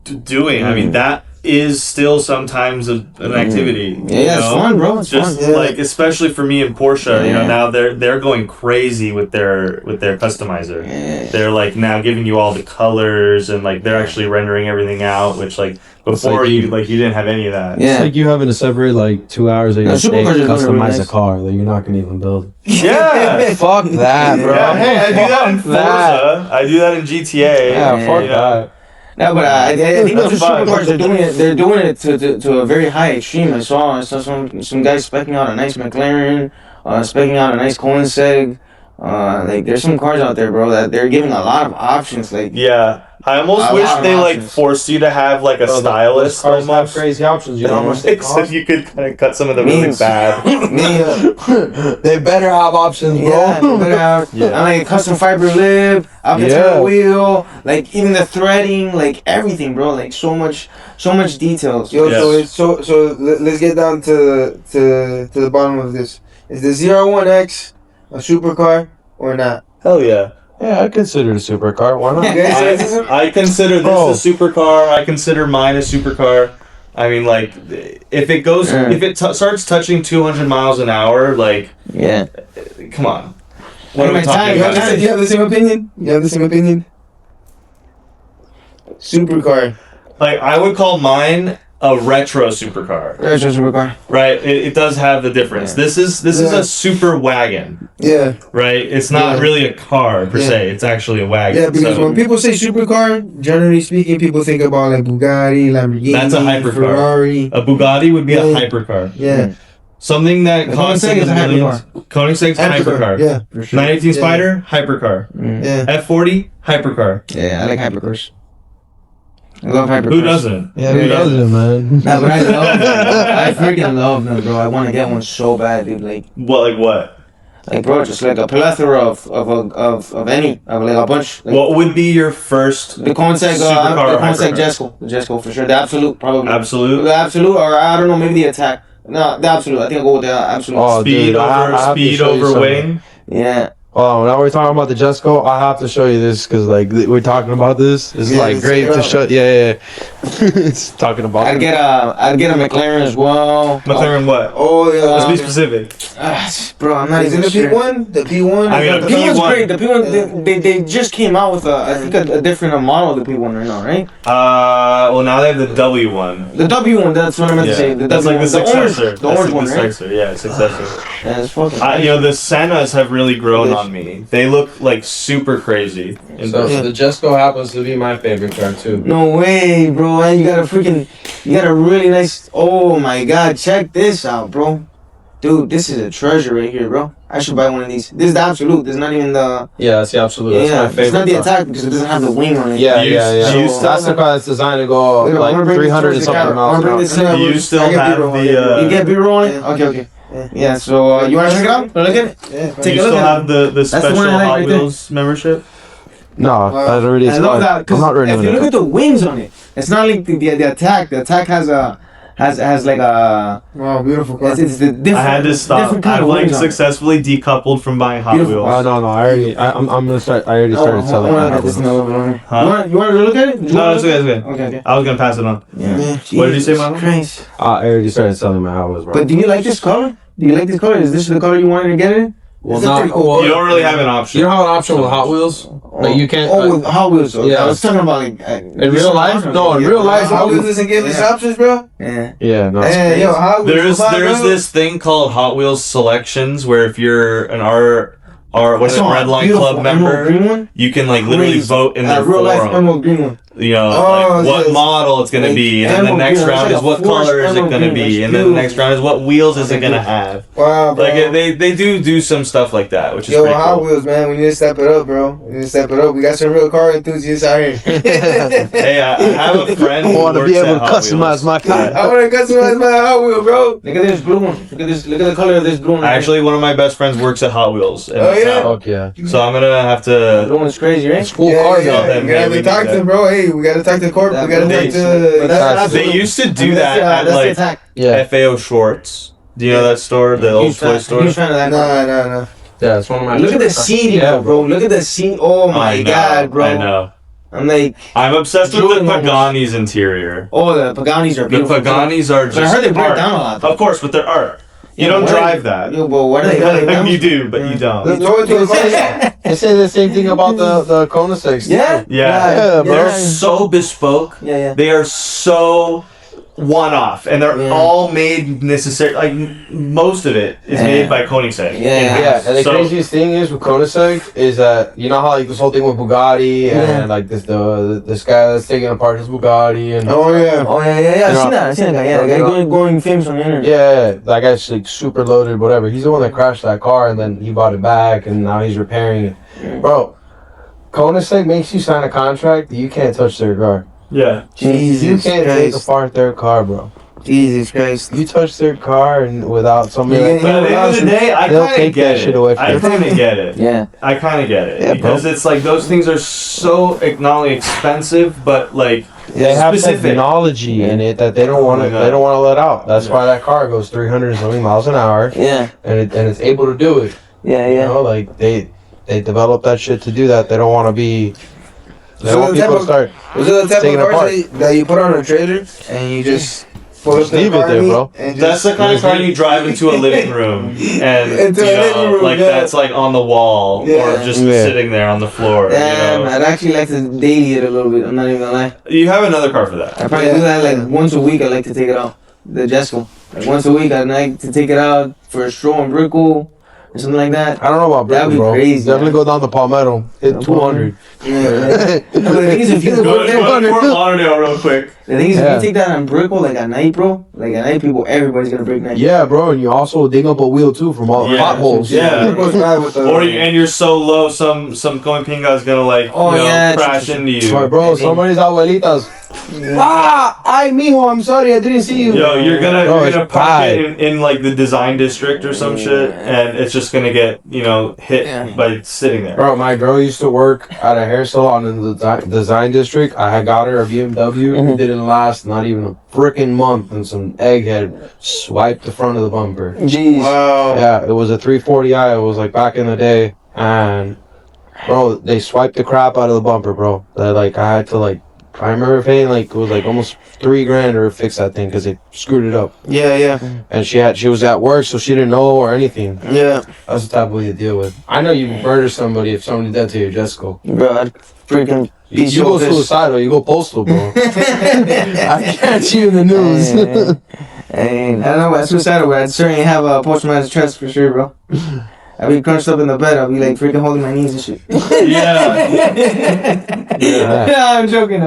doing. I mean, that is still sometimes an activity. Yeah, it's fun, bro. It's just fun. like, especially for me and Porsche, now they're going crazy with their customizer. Yeah. They're like now giving you all the colors, and like they're actually rendering everything out, which like before you didn't have any of that. It's like you having to separate like 2 hours of your day to customize really a car that you're not gonna even build. Yeah. Fuck that, bro. Yeah, hey, I do that in Forza. I do that in GTA. Yeah, fuck that. No, but I think those supercars, they're doing it to a very high extreme. I saw some guys specking out a nice McLaren, specking out a nice Koenigsegg. Like there's some cars out there, bro, that they're giving a lot of options. Like I almost wish they like forced you to have like a stylist. Cars have crazy options. You know how much they cost? So you could kind of cut some of the really bad. They better have options, bro. Yeah, they better have. And like a custom fiber lip, Alcantara wheel, like even the threading, like everything, bro. Like so much details. Yo, so let's get down to the bottom of this. Is the ZR1X a supercar or not? Hell yeah. Yeah, I consider it a supercar. Why not? I consider this a supercar. I consider mine a supercar. I mean, like, if it starts touching 200 miles an hour, like, come on. What are we talking about? Do you have the same opinion? Supercar. Like, I would call mine a retro supercar. Right? It does have the difference. This is a super wagon. Yeah. Right? It's not really a car per se. It's actually a wagon. Yeah, because when people say supercar, generally speaking, people think about like Bugatti, Lamborghini. That's a hypercar. Ferrari. A Bugatti would be a hypercar. Yeah. Something that costs Koenigsegg is a hypercar. Koenigsegg's hypercar. Yeah, for sure. 918 Spider, hypercar. Yeah. F40, hypercar. Yeah, I like hypercars. I love hypercars. Who doesn't? Yeah, who doesn't, man? Nah, but I love them. I freaking love them, bro. I want to get one so bad, dude. Like what? Like, bro, just like a plethora of like a bunch. Like, What would be your first the Consec, supercar the Consec hypercar? The Jesco for sure. The Absolute, probably. Absolute? The Absolute, or I don't know, maybe the Attack. No, the Absolute. I think I'll go with the Absolute. Oh, Speed dude, I have to speed show you over something. wing. Yeah. Oh, now we're talking about the Jesco. I have to show you this because like we're talking about this. It's Yeah, like great to show. Yeah. It's talking about. I'd get a McLaren as well. McLaren what? Oh yeah. Let's be specific. Bro, I'm not Is even it the sure. P1? The P1? I mean, The P1's P1. great. The P1, they just came out with I think a different model of the P1 right now, right? Well, now they have the W1. The W1, that's what I meant to say. The That's W1, like the successor. The orange one, right? Successor. Yeah, successor. Yeah, it's fucking. The Sennas have really grown on me. They look like super crazy. So the Jesco happens to be my favorite car too. No way, bro. And you got a really nice. Oh my god, check this out, bro. Dude, this is a treasure right here, bro. I should buy one of these. This is the Absolute. This is not even the. Yeah, that's the Absolute. That's my favorite. It's not the car. Attack because it doesn't have the wing on it. Yeah. Do you That's the car that's designed to go Look, I'm like gonna bring 300 and this something towards the miles camera. an I'm hour. gonna bring this Do you still have the? You get B-roll on it? Yeah. Okay. Yeah, so you want to check it out? Look at it. Yeah. Do Take you a look still at have the the special one I like Hot right there. Wheels membership? No, that already I is. love that I'm not because if renewing you look it. at the wings on it, it's not like the Attack. The Attack has like a. Wow, beautiful car. It's the different. I had to stop. different kind I've of like wings on it. successfully decoupled from buying Hot Beautiful. Wheels. Oh no, I'm gonna start. I already started selling. I my want to Hot get Wheels. this Huh? You want to look at it? No, it's okay. It's okay. Okay. I was gonna pass it on. Yeah. What did you say, Jesus Mama? Christ. I already started selling my Hot Wheels, bro. But do you like this color? Do you like this color? Is this the color you wanted to get it? well, It's a pretty cool well, You don't really have an option. you don't have an option with Hot Wheels. Like you can't. Oh, with Hot Wheels. Okay. yeah. I was talking about like. In real life? No, in real life, Hot Wheels doesn't give us options, bro. Yeah. Yeah, no. Hey, yo, Hot Wheels. There's this thing called Hot Wheels Selections where if you're an what's it, Red Line Club member, Green one? you can like literally Crazy. vote in their Real life forum. emerald green one. You know, Oh, like what yes. model it's gonna Like, be, and then the emerald next green, round it's is like what a forest color is it emerald gonna green, be, it's and then the next beautiful. round is what wheels is it Okay, gonna good. have. Wow, bro. Like they do some stuff like that, which is Yo, pretty Hot cool. Wheels, man, we need to step it up, bro. We need to step it up. We got some real car enthusiasts out here. Hey, I have a friend I who want to works be able at to Hot customize Wheels. my car. I want to customize my Hot Wheel, bro. Look at this blue one. Look at this. Look at the color of this blue one. Actually, one of my best friends works at Hot Wheels. in Oh, the yeah? town. Fuck yeah. So I'm gonna have the to. blue one's crazy, right? It's cool Yeah, car yeah, though. then we gotta maybe talk that. to him, bro. Hey, we gotta talk to corporate. We gotta That talk makes- to. but that's They used to do that at that's the like Attack. Yeah, FAO Schwartz. Do you know that store, the old Huge toy fan- store? Huge fan of that. No. yeah, it's one of my. Look at the seat, Yeah, bro. Look at the seat. Oh my I know, god, bro. I know. I'm like, I'm obsessed with the Drooling almost. Pagani's interior. oh, the Paganis are The beautiful. Pagani's are just But I heard they break art. down a lot. Of course, but they're art. You Yeah, don't why- drive that. Yo, but why do they break down? You do, but you don't. You throw it to the car. They say the same thing about the Koenigseggs. Yeah? Yeah. Yeah, bro. They're so bespoke. Yeah. They are so one-off, and they're Yeah. all made necessary. Like most of it is Yeah. made by Koenigsegg. Yeah. Yeah, and the So- craziest thing is with Koenigsegg is that you know how like this whole thing with Bugatti and like this guy that's taking apart his Bugatti and Oh, yeah. Oh yeah. You I've know- seen that. I've seen that guy. Yeah, the guy You know- going famous on the internet. yeah, that guy's like super loaded, whatever. He's the one that crashed that car and then he bought it back and now he's repairing it. Bro, Koenigsegg makes you sign a contract that you can't touch their car. Yeah. Jesus You can't take Christ. apart their car, bro. Jesus Christ. You touch their car and without somebody Yeah, like But at the end of the day, I They'll kind take of get that it. shit away from I you. kind of get it. Yeah. I kind of get it Yeah, because it's like those things are so not only expensive, but like they have specific. technology in it that they don't want to. Oh my God. They don't want to let out. That's Yeah. why that car goes 300 and something miles an hour, Yeah. and it's able to do it. Yeah. You know, like they develop that shit to do that. They don't want to be. They So want the people type to start. Was it the type Taking of it car apart. that you put on a trailer and you just pull Just up the leave it car there, meet bro. and That's the kind of car you drive into a living room and Into you a know, living room, like yeah. that's like on the wall or Yeah. just Yeah. sitting there on the floor. Damn, You know? I'd actually like to daily it a little bit. I'm not even gonna lie. You have another car for that. I probably do that like once a week. I like to take it out. The Jesco. Like once a week, I'd like to take it out for a stroll and Brickle or something like that. I don't know about That'd Britain, be bro. crazy, Definitely man. go down to Palmetto. Hit 200. Yeah. But the thing is, if you Go go to there, Fort Lauderdale real quick. the thing is, Yeah. if you take that on Brickle like at night, bro, like at night, people, everybody's gonna break night. Yeah, bro, and you also dig up a wheel too from all the Yeah. potholes. Yeah. Goes by with the- And you're so low, some going pinga's gonna like Oh, you know, yeah, crash true. into you. Sorry, bro. Somebody's abuelitas Ay, mijo, I'm sorry, I didn't see you. Yo, you're gonna Bro, park pride. it in like the design district or some shit, and it's just gonna get hit by sitting there. Bro, my girl used to work at a hair salon in the design district. I had got her a BMW. It didn't last not even a freaking month, and some egghead swiped the front of the bumper. Jeez. Wow. Yeah, it was a 340i. It was like back in the day, and bro, they swiped the crap out of the bumper, bro. Like I had to like. I remember paying like it was like almost $3,000 to fix that thing because they screwed it up. Yeah. And she was at work, so she didn't know or anything. Yeah. That's the type of way you deal with. I know you murder somebody if somebody dead to you, Jessica. Bro, I'd freaking You go suicidal, you go postal, bro. I can't see you in the news. Hey, I don't know about suicidal, but I'd certainly have a post-traumatic stress for sure, bro. I'd be crunched up in the bed. I'd be like freaking holding my knees and shit. Yeah. I'm joking.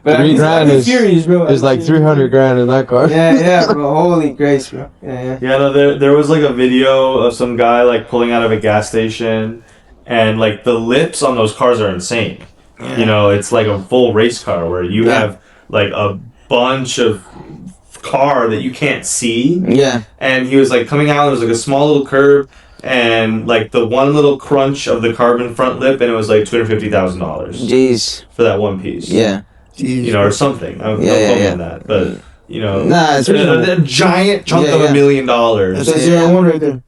But $3,000 is furious, bro. It's like $300,000 in that car. Yeah, bro. Holy Christ, bro. Yeah. Yeah, no, there was like a video of some guy like pulling out of a gas station, and like the lips on those cars are insane. You know, it's like a full race car where you have like a bunch of car that you can't see. Yeah. And he was like coming out, there was like a small little curve, and like the one little crunch of the carbon front lip, and it was like $250,000 Jeez. for that one piece. Yeah. You know, or something. Don't quote me on that, but you know, Nah, it's a giant chunk of $1 million. That's a 0-1 right there.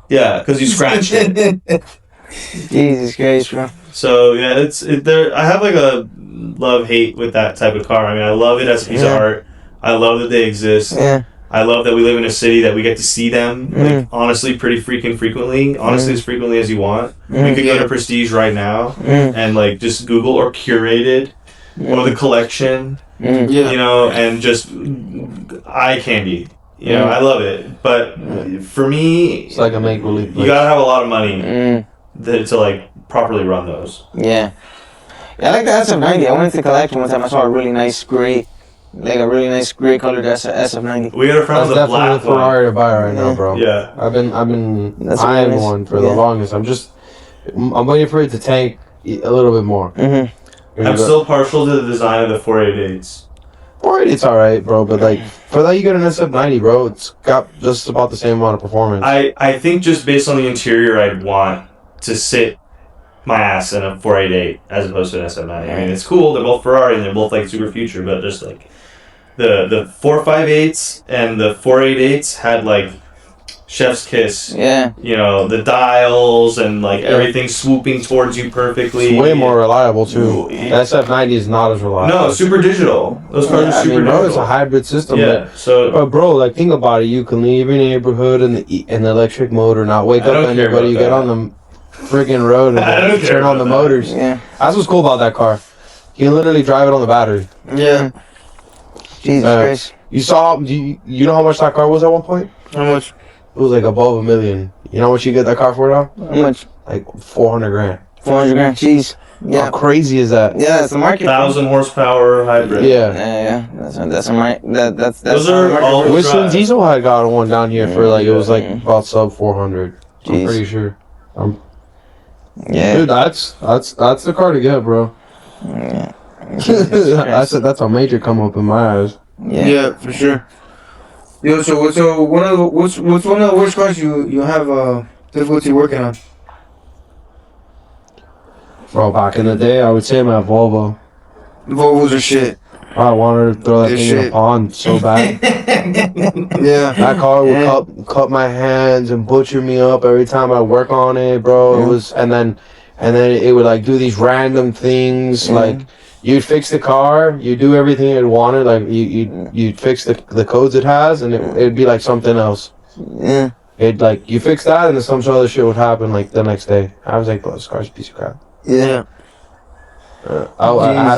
Yeah, because you scratched it. Jesus Christ, bro. So yeah, there. I have like a love-hate with that type of car. I mean, I love it as a piece of art. I love that they exist. Yeah. I love that we live in a city that we get to see them. Like, honestly, pretty freaking frequently. Honestly, as frequently as you want. We could go to Prestige right now and like just Google or curated or the collection. You know, and just eye candy. You know, I love it. But for me, It's like a make-believe. you gotta have a lot of money to like properly run those. Yeah. I like the SF90. I went to the collection one time. I saw a really nice gray, like a really nice gray colored SF90. We got a friend That's with a definitely black a Ferrari to buy right now, Yeah. bro. Yeah. I've been That's eyeing nice. one for the longest. I'm waiting for it to tank a little bit more. I'm still partial to the design of the 488s. It's alright, bro, but like for that you get an SF90, bro. It's got just about the same amount of performance. I think just based on the interior, I'd want to sit my ass in a 488 as opposed to an SF90. I mean, it's cool. They're both Ferrari and they're both like super future, but just like the 458s and the 488s had like chef's kiss. Yeah. You know, the dials and like everything swooping towards you perfectly. It's way more reliable too. The SF90 is not as reliable. No, super digital. Those cars are I super mean, bro, digital. it's a hybrid system. Yeah. So But bro, like think about it. You can leave your neighborhood in the electric motor, not wake I up don't care anybody. about You get that. on the friggin' road I don't and care turn on the about that. motors. Yeah. That's what's cool about that car. You can literally drive it on the battery. Yeah. Jesus Christ. You saw? You know how much that car was at one point? How much? It was like above $1 million. You know what you get that car for now? How much? Like $400,000. 400 grand. Jeez. Yeah. How crazy is that? Yeah, that's the market. 1,000 horsepower hybrid. Yeah. Yeah. That's a market. That's Those the are market all- for- Winston drive. Diesel had got one down here for like it was like about sub 400. I'm Jeez. pretty sure. Yeah. Dude, that's the car to get, bro. Yeah. that's a major come up in my eyes. Yeah. For sure. Yo, so what's one of the worst cars you have difficulty working on? Bro, back in the day, I would say my Volvo. Volvos are shit. I wanted to throw that They're thing in a shit. pond so bad. Yeah. That car would cut my hands and butcher me up every time I work on it, bro. It was, and then it would like do these random things. Like you'd fix the car, you do everything it wanted. Like you'd fix the codes it has, and it'd be like something else. Yeah. It like you fix that, and then some other shit would happen like the next day. I was like, bro, this car's a piece of crap. Yeah. I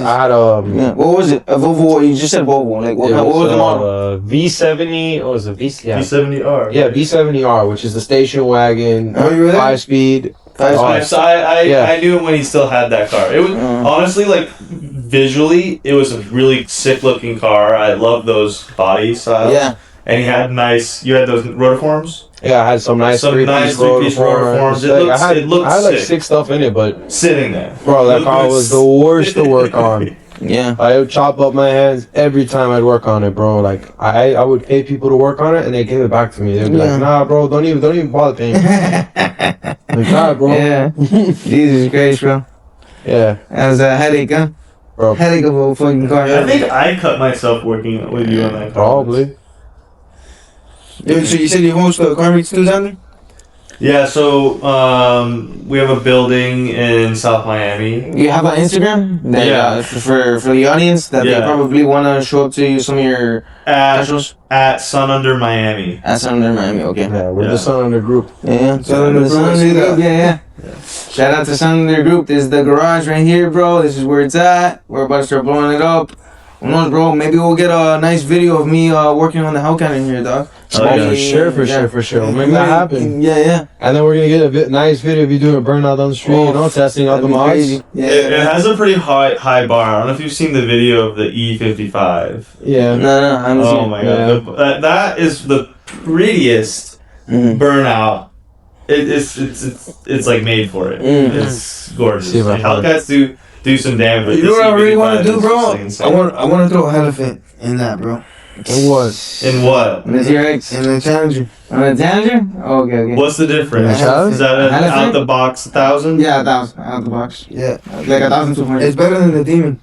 had Yeah. What was it? A Volvo? You just said Volvo. Like what was the model? V70. What was it? V70R. Yeah, V70R, which is the station wagon, Oh, you were there? 5-speed. I knew him when he still had that car. It was honestly like visually, it was a really sick looking car. I love those body styles. Yeah. And he had you had those rotiforms Yeah, I had some nice three-piece rotiforms. I had like sick. 6 stuff in it, but Sitting there. bro, that It car looks- was the worst to work on. Yeah. I would chop up my hands every time I'd work on it, bro. Like I would pay people to work on it, and they give it back to me. They'd be like, "Nah, bro, don't even bother paying." Like, God, bro. Yeah. Jesus Christ, bro. Yeah. That was a headache, huh? Bro. Headache of a fucking car. I think I cut myself working with you on that. Probably. Dude, so you said you host the car meets too, Zander? Yeah, so we have a building in South Miami. You have an Instagram that, Yeah. for the audience that they Yeah. probably want to show up to you some of your specials. At Sun Under Miami. That's under Miami, okay. Yeah, we're Yeah. the son of the group. Yeah, So the Sun Under see Group, that? yeah. Shout out to Sun Under Group. This is the garage right here, bro. This is where it's at. We're about to start blowing it up. Who knows, bro? Maybe we'll get a nice video of me working on the Hellcat in here, dog. Oh, yeah. For sure. We'll make that happen. Yeah. And then we're gonna get a nice video of you doing a burnout on the street, testing out the mods. Yeah. It has a pretty high bar. I don't know if you've seen the video of the E55. Yeah. No, I haven't Oh seen my Yeah. god, that is the prettiest Mhm. burnout. It's like made for it. It's gorgeous. See if I find Hellcats do some damage. But You know this what I really want to E55 do, is bro? just, like, insane. I want to throw an elephant in that, bro. It was. In what? On the T-Rex. In the Challenger. On the Tanager? Oh, okay. What's the difference? Yeah. Is that an Elephant? out the box 1,000? Yeah, 1,000 out the box. Yeah. Like 1,200. It's better than the Demon.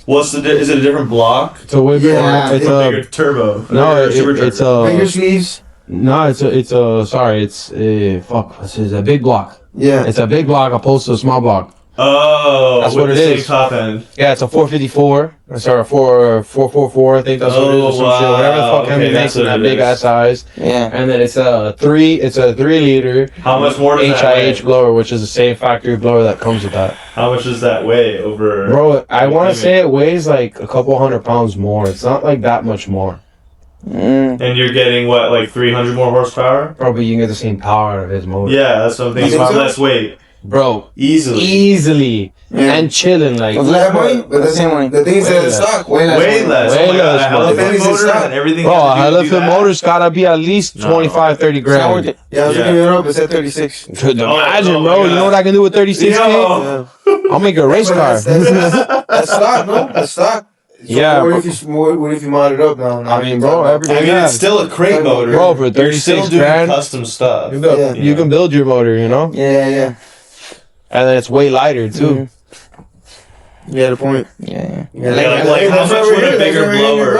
What's the? Is it a different block? It's a way bigger. Yeah. It's Or a bigger turbo? no. Or supercharger? It's a Bigger sleeves. no. It's a sorry. It's a fuck. It's a big block. Yeah. It's a big block opposed to a small block. Oh, That's with what it the same is. top end. Yeah, it's a 454. Sorry, 444. I think that's what it is. Or some shit. Whatever the fuck Okay, Henry that's makes in what that it big is. ass size. Yeah. And then it's a 3 liter How much more does that HIH weigh? blower, which is the same factory blower that comes with that. How much does that weigh over? Bro, I want to say it weighs like a couple 100 pounds more. It's not like that much more. Mm. And you're getting what, like 300 more horsepower? Probably you can get the same power out of his motor. Yeah, that's what I'm thinking. You think so? Less weight, Bro, easily. easily. Yeah. And chilling like. Of less money? But the same money. The thing is Way that it's less. stock. Way less. Way less. Way Oh my God, less, an bro. elephant Everything's motor stock. and everything. Bro, has a to do elephant that? motor's gotta be at least No. 25, 30 It's not worth grand. it. Yeah, I was Yeah. looking it up. It said 36. Imagine, oh my bro. You God. know what I can do with 36K? Yo. I'll make a race But car. That's stock, no? That's stock. So Yeah, What bro. if you mod it up now? I mean, bro, everything. I mean, it's still a crate motor. Bro, for You're 36 still doing grand, custom stuff. you can, Yeah. you can build your motor, you know? Yeah. And then it's way lighter, too. You had a point. Yeah. Yeah, like how much would a bigger blower?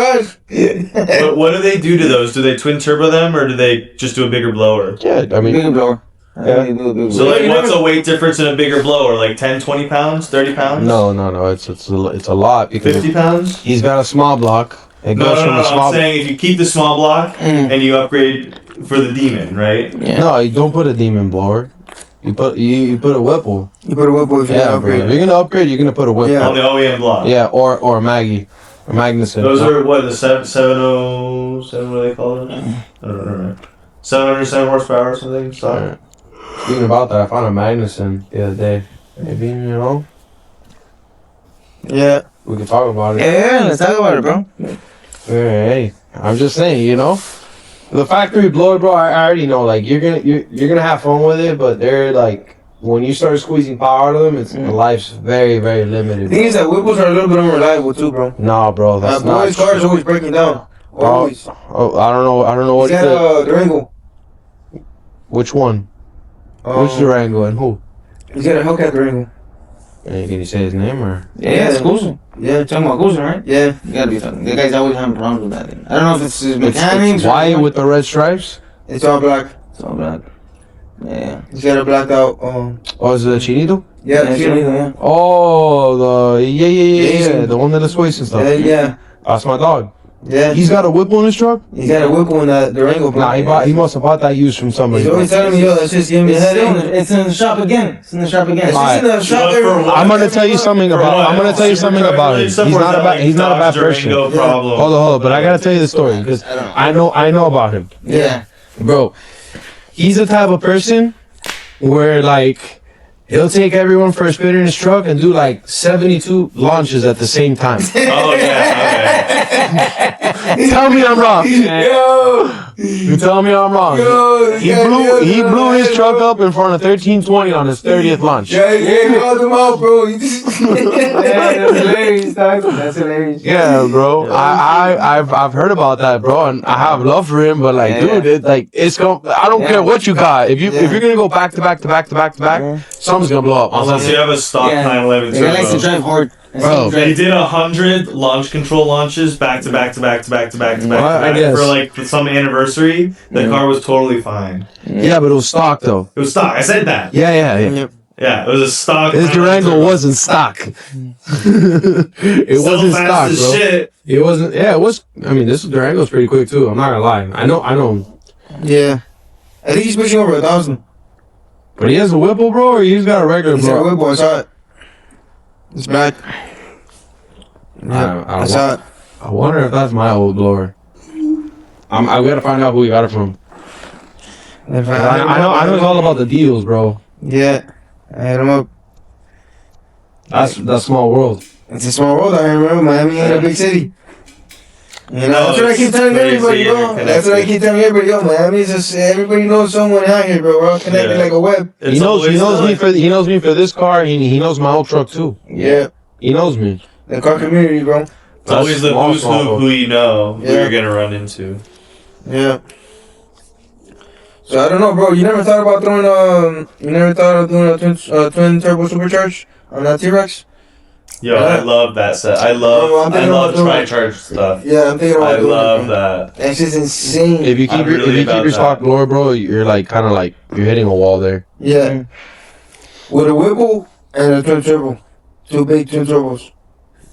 What do they do to those? Do they twin turbo them, or do they just do a bigger blower? Yeah, I mean, Bigger blower. Yeah. So like, what's a weight difference in a bigger blower? Like 10, 20 pounds, 30 pounds? no. It's a lot because 50 pounds? he's got a small block. It No, goes from a I'm small. saying if you keep the small block and you upgrade for the Demon, right? Yeah. No, you don't put a demon blower. You put a Whipple. You put a Whipple if you Yeah, bro. upgrade. If you're gonna upgrade, you're gonna put a Whipple. Yeah. On the OEM block. Yeah, or a Maggie, or Magnuson. Those are what, the 707, what do they call it? I don't remember. 707 horsepower or something? Sorry. Alright. Speaking about that, I found a Magnuson the other day. Maybe, Yeah. we can talk about it. Yeah, let's talk about it, bro. Hey, I'm just saying, the factory blower, bro. I already know, like you're gonna have fun with it, but they're like when you start squeezing power out of them, the life's very, very limited. The thing is that Whipples are a little bit unreliable too, bro. Nah, bro, that's not. Boys' cars always breaking down. Bro, Always. oh, I don't know what He's got Durango. which one, which Durango and who? He's got a Hellcat Durango. Hey, can you say his name or? Yeah, it's Cousin. Yeah. Talking about Cousin, right? Yeah. You gotta be talking. The guy's always having problems with that thing. I don't know if it's his mechanics It's or white what. with the red stripes. It's all black. It's all black. Yeah. He's got a blacked out. Oh, is it a Chinito? Yeah. Yeah, you know. yeah. Oh, yeah, Asian. the one that is wasting stuff. Yeah. That's my dog. Yeah. He's got a Whipple in his truck. He's got a Whipple in that Durango. Nah, he must have bought that used from somebody. He's always telling me, yo, that's just giving me a headache. It's in the shop again. It's in the shop again. It's just in the shop For every- what? I'm gonna tell you something about. I'm gonna tell you something about him. He's not a bad. He's not a bad person. Hold on. But I gotta tell you the story because I know about him, Yeah. bro. He's the type of person where like He'll take everyone for a spin in his truck and do like 72 launches at the same time. Oh yeah. Tell me I'm wrong. Yo, You tell me I'm wrong. yo, He blew his truck up in front of 1320 on his 30th launch. Yeah, you called him out, bro. You just that's hilarious, dog. That's hilarious. Yeah, bro. I've heard about that, bro, and I have love for him. But like, dude, it's going. I don't care what you got. If you're gonna go back to back, something's gonna blow up. Unless you have a stock 911 He likes to turbo. drive hard. Bro. He did 100 launch control launches back to back I guess. for like some anniversary. The car was totally fine. Yeah, but it was stock though. It was stock. I said that. Yeah. Yeah, it was a stock. His 911 Durango turbo. wasn't stock. It Still wasn't fast stock, as bro. shit. It wasn't. Yeah, it was. I mean, this Durango's pretty quick too. I'm not gonna lie. I know. Yeah, I think he's pushing over 1,000. But he has a Whipple, bro, or he's got a regular, He's a bro. Whipple. I saw it. It's back. Yeah, I saw it. I wonder if that's my old blower. I gotta find out who he got it from. I know it's all about the deals, bro. Yeah, I hit him up. That's small world. It's a small world out here, bro. Miami ain't a big city. You know, that's what I keep telling everybody, bro. That's what I keep telling everybody, yo, Miami's just everybody knows someone out here, bro. We're all connected like a web. He knows me for this car. He knows my old truck too. Yeah, He knows me. the car community, bro. It's always the Small, who's small, bro. who you know who Yeah. you're gonna run into. Yeah. So I don't know, bro. You never thought about throwing you never thought of doing a twin turbo supercharge on that T-Rex? Yo, Yeah. I love that set. I Oh, I'm love thinking about doing it. tri-charge stuff. Yeah, I'm thinking about I doing love it, bro. that. That's just insane. If you keep I'm your, really if you keep about your stock that. lower, bro, you're like kind of like you're hitting a wall there. Yeah. With a Whipple and a twin turbo. Two big twin turbos.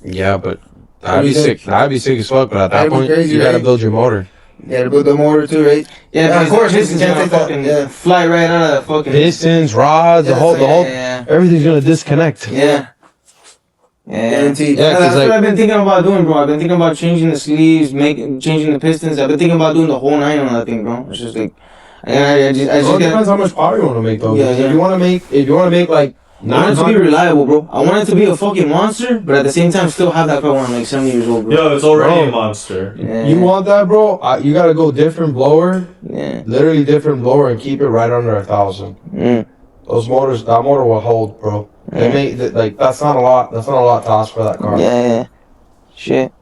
Yeah, but What that'd do be you think? sick. That'd be sick as fuck. But at that That'd be point, crazy, you gotta right? build your motor. You gotta build the motor too, right? Yeah, of course, This you is can't gonna take that. fucking Yeah. fly right out of that fucking. Pistons, rods, the whole, Yeah. everything's gonna disconnect. Yeah. Yeah. Guaranteed. Yeah, 'cause That's like- what I've been thinking about doing, bro. I've been thinking about changing the sleeves, changing the pistons. I've been thinking about doing the whole 9 on that thing, bro. It's just like, I just Well, it depends gotta, how much power you want to make, though. Yeah, If yeah. you want to make like I want it to be 900, reliable, bro. I want it to be a fucking monster, but at the same time still have that power when I'm like 70 years old, bro. Yo, it's already Bro. a monster. Yeah. you want that, bro? You gotta go different blower, Yeah. literally different blower, and keep it right under 1,000. Mm. Those motors, that motor will hold, bro. They make like that's not a lot. That's not a lot to ask for that car. Yeah. Shit.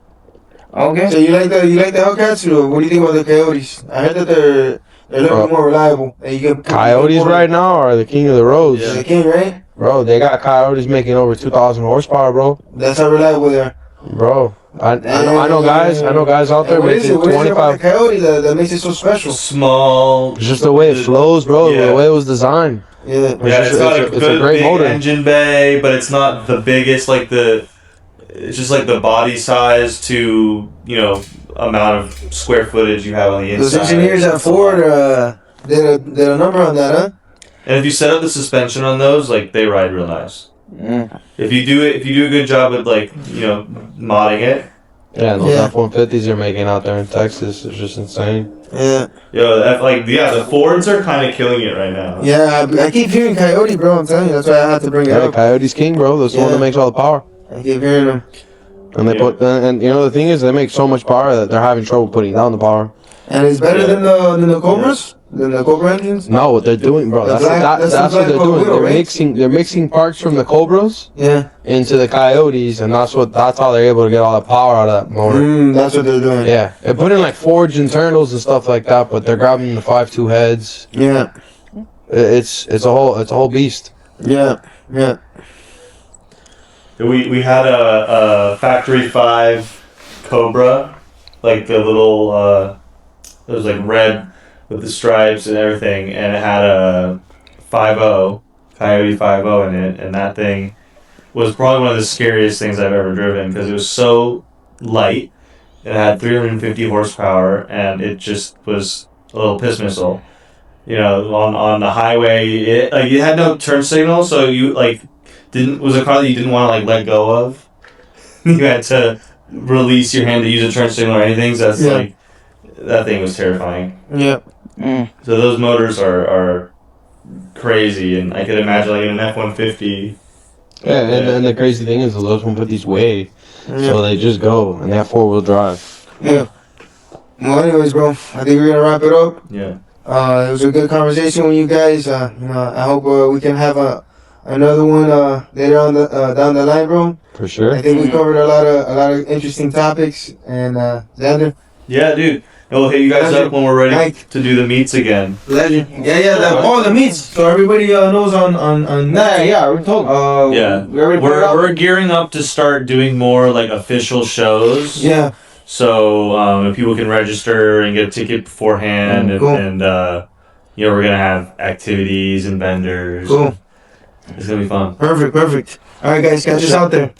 Okay. So you like the Hellcats, or what do you think about the Coyotes? I heard that they're a little Bro. bit more reliable. And you can Coyotes right now are the king of the roads, Yeah. The king, right? bro. They got Coyotes making over 2,000 horsepower, bro. That's how reliable they are. Bro, I know guys out there What is making it? What is it about the 25. Coyote that makes it so special? Small. It's just the way it flows, bro. Yeah. The way it was designed. Yeah. Yeah, just- it's got it's a a good great big motor. engine bay, but it's not the biggest. It's just like the body size to amount of square footage you have on the Those inside. engineers at Ford did a number on that, huh? And if you set up the suspension on those, like they ride real nice. Mm. If you do a good job with modding it, Yeah, and those Yeah. F-150s they're making out there in Texas is just insane. Yeah. the Fords are kind of killing it right now. Yeah, I keep hearing Coyote, bro. I'm telling you, that's why I had to bring it Yeah, up. Coyote's king, bro. That's the one Yeah. that makes all the power. I keep hearing them. And they Yeah. and you know the thing is they make so much power that they're having trouble putting down the power. And it's better than the Cobras? Than the Cobra engines? No, what they're doing, bro. The That's black- that's the what black they're doing. Cobra, They're right? mixing parts from the Cobras Yeah. into the Coyotes, and that's how they're able to get all the power out of that motor. That's what they're doing. Yeah, they put in like forged internals and stuff like that, but they're grabbing the 5.2 heads. Yeah. It's a whole beast. Yeah. Yeah. We had a Factory 5 Cobra, like the little it was like red with the stripes and everything, and it had a 5.0 Coyote 5.0 in it, and that thing was probably one of the scariest things I've ever driven because it was so light. It had 350 horsepower, and it just was a little piss missile. On the highway, it had no turn signal, so you was a car that you didn't want to let go of. You had to release your hand to use a turn signal or anything. So that's Yeah. that thing was terrifying. Yeah. Mm. So those motors are crazy, and I could imagine like an F-150. Yeah, and the crazy thing is those 150s weigh, so they just go, and they have 4-wheel drive. Yeah. Well, anyways, bro, I think we're gonna wrap it up. Yeah. It was a good conversation with you guys. I hope we can have another one later on down the line, bro. For sure. I think we covered a lot of interesting topics. And Zander, Yeah, dude. We'll hit you guys up when we're ready Mike. to do the meets again. legend. Yeah. The meets. So everybody knows on that. Yeah, we told. Yeah. We're gearing up to start doing more like official shows. Yeah. So if people can register and get a ticket beforehand, Cool. and we're gonna have activities and vendors. Cool. It's gonna be fun. Perfect. All right, guys, catch us out there.